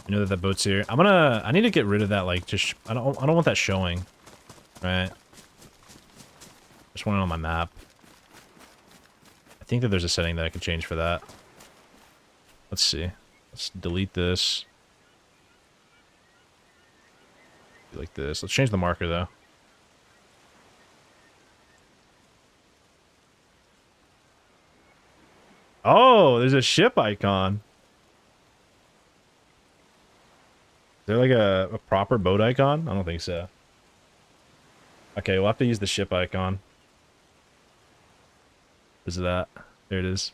You know that boat's here. I need to get rid of that, like, just... I don't want that showing. Right? Just want it on my map. I think that there's a setting that I can change for that. Let's see. Let's delete this. Like this. Let's change the marker, though. Oh, there's a ship icon. Is there like a proper boat icon? I don't think so. Okay, we'll have to use the ship icon. Is that? There it is.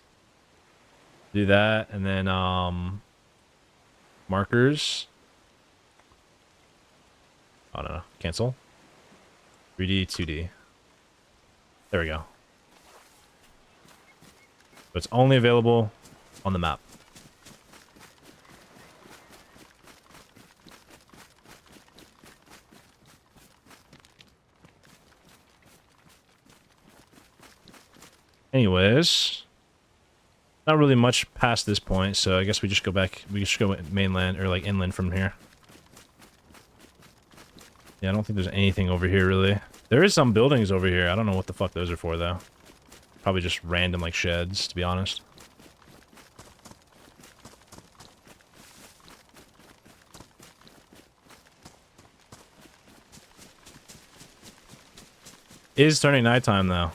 Do that, and then, markers. Oh, no. Cancel. 3D, 2D. There we go. But it's only available on the map. Anyways, not really much past this point, so I guess we just go back. We just go mainland or like inland from here. Yeah, I don't think there's anything over here really. There is some buildings over here. I don't know what the fuck those are for though. Probably just random like sheds, to be honest. It is turning nighttime though.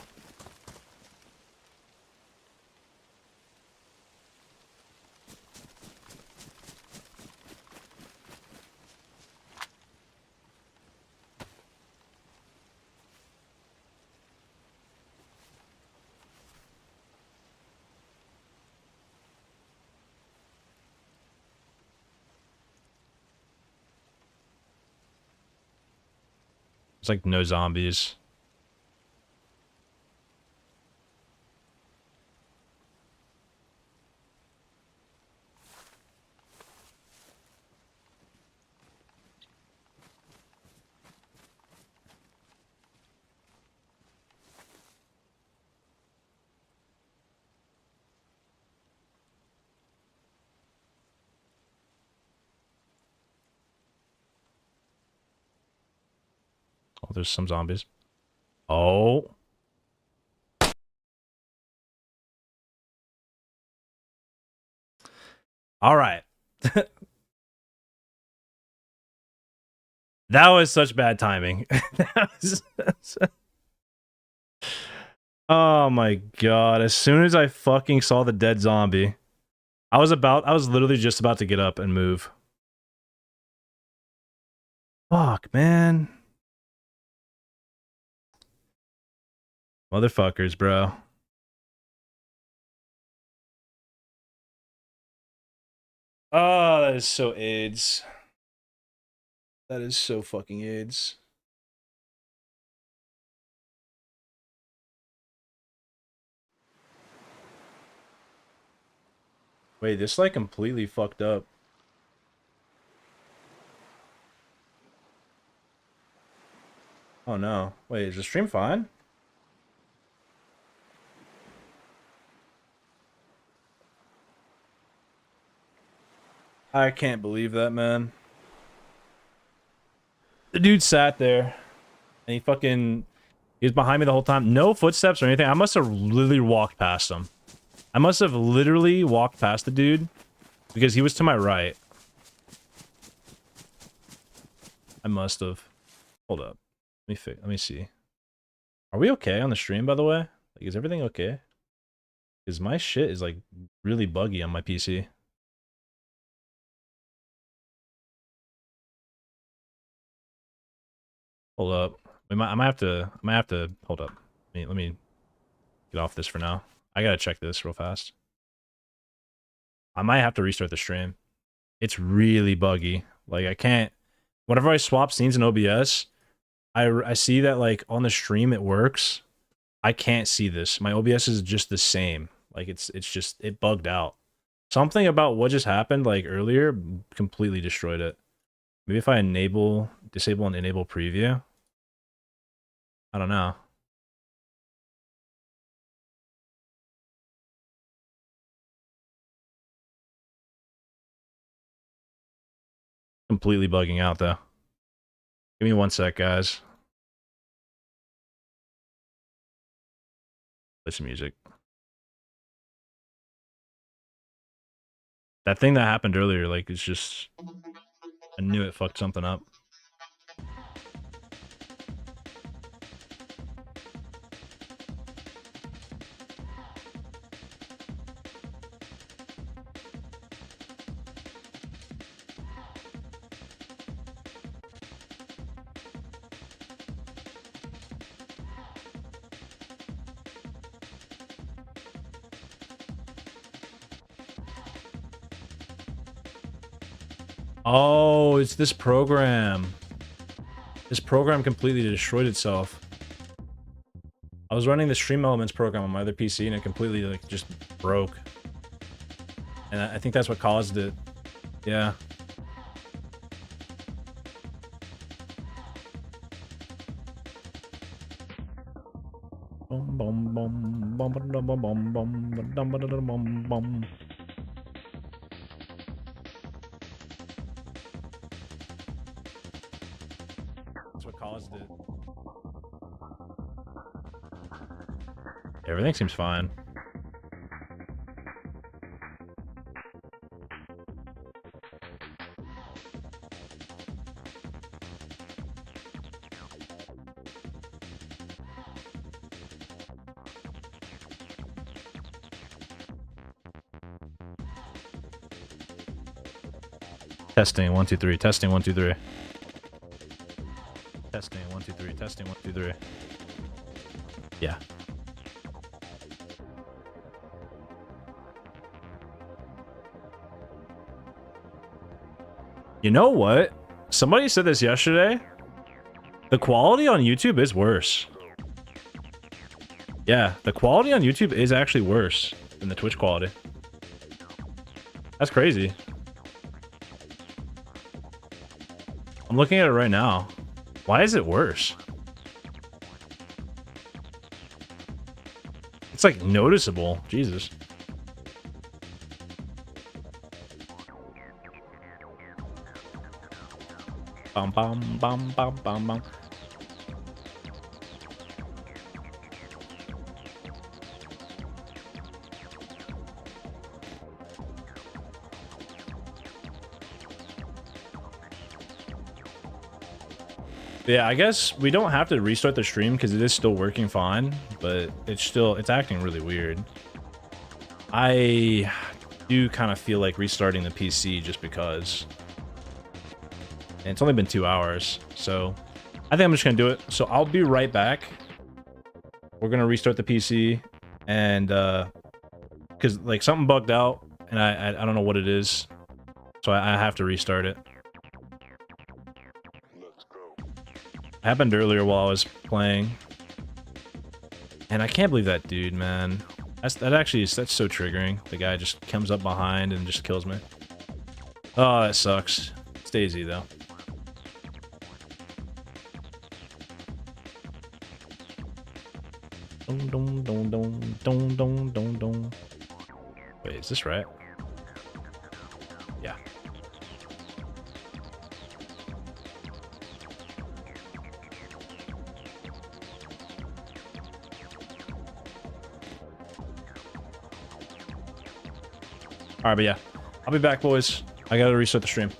It's like no zombies. Oh, there's some zombies. Oh. All right. That was such bad timing. Oh my god. As soon as I fucking saw the dead zombie, I was literally just about to get up and move. Fuck, man. Motherfuckers, bro. Oh, that is so AIDS. That is so fucking AIDS. Wait, this like completely fucked up. Oh no. Wait, is the stream fine? I can't believe that, man. The dude sat there, and he was behind me the whole time. No footsteps or anything. I must have literally walked past him. I must have literally walked past the dude, because he was to my right. I must have. Hold up. Let me see. Are we okay on the stream, by the way? Like, is everything okay? Because my shit is, like, really buggy on my PC. Hold up. I might have to hold up. Let me get off this for now. I gotta check this real fast. I might have to restart the stream. It's really buggy. Like, I can't. Whenever I swap scenes in OBS, I see that, like, on the stream it works. I can't see this. My OBS is just the same. Like, it bugged out. Something about what just happened, like, earlier completely destroyed it. Maybe if I disable and enable preview. I don't know. Completely bugging out, though. Give me 1 sec, guys. Play some music. That thing that happened earlier, like, it's just... I knew it fucked something up. Oh, it's this program. This program completely destroyed itself. I was running the Stream Elements program on my other PC and it completely, like, just broke. And I think that's what caused it. Yeah. What caused it. Everything seems fine. Testing 1 2 3. Testing 1 2 3. Testing 1 2 3. Testing 1 2 3. Yeah. You know what? Somebody said this yesterday. The quality on YouTube is worse. Yeah, the quality on YouTube is actually worse than the Twitch quality. That's crazy. I'm looking at it right now. Why is it worse? It's like noticeable. Jesus. Bum bum bum bum bum bum. Yeah, I guess we don't have to restart the stream because it is still working fine, but it's acting really weird. I do kind of feel like restarting the PC just because. And it's only been 2 hours, so I think I'm just gonna do it. So I'll be right back. We're gonna restart the PC, and because like something bugged out, and I don't know what it is, so I have to restart it. Happened earlier while I was playing, and I can't believe that dude, man. That's so triggering. The guy just comes up behind and just kills me. Oh, that sucks. It's DayZ though. Dong dong dong dong dong dong dong. Wait, is this right? Yeah. All right, but yeah, I'll be back, boys. I gotta restart the stream.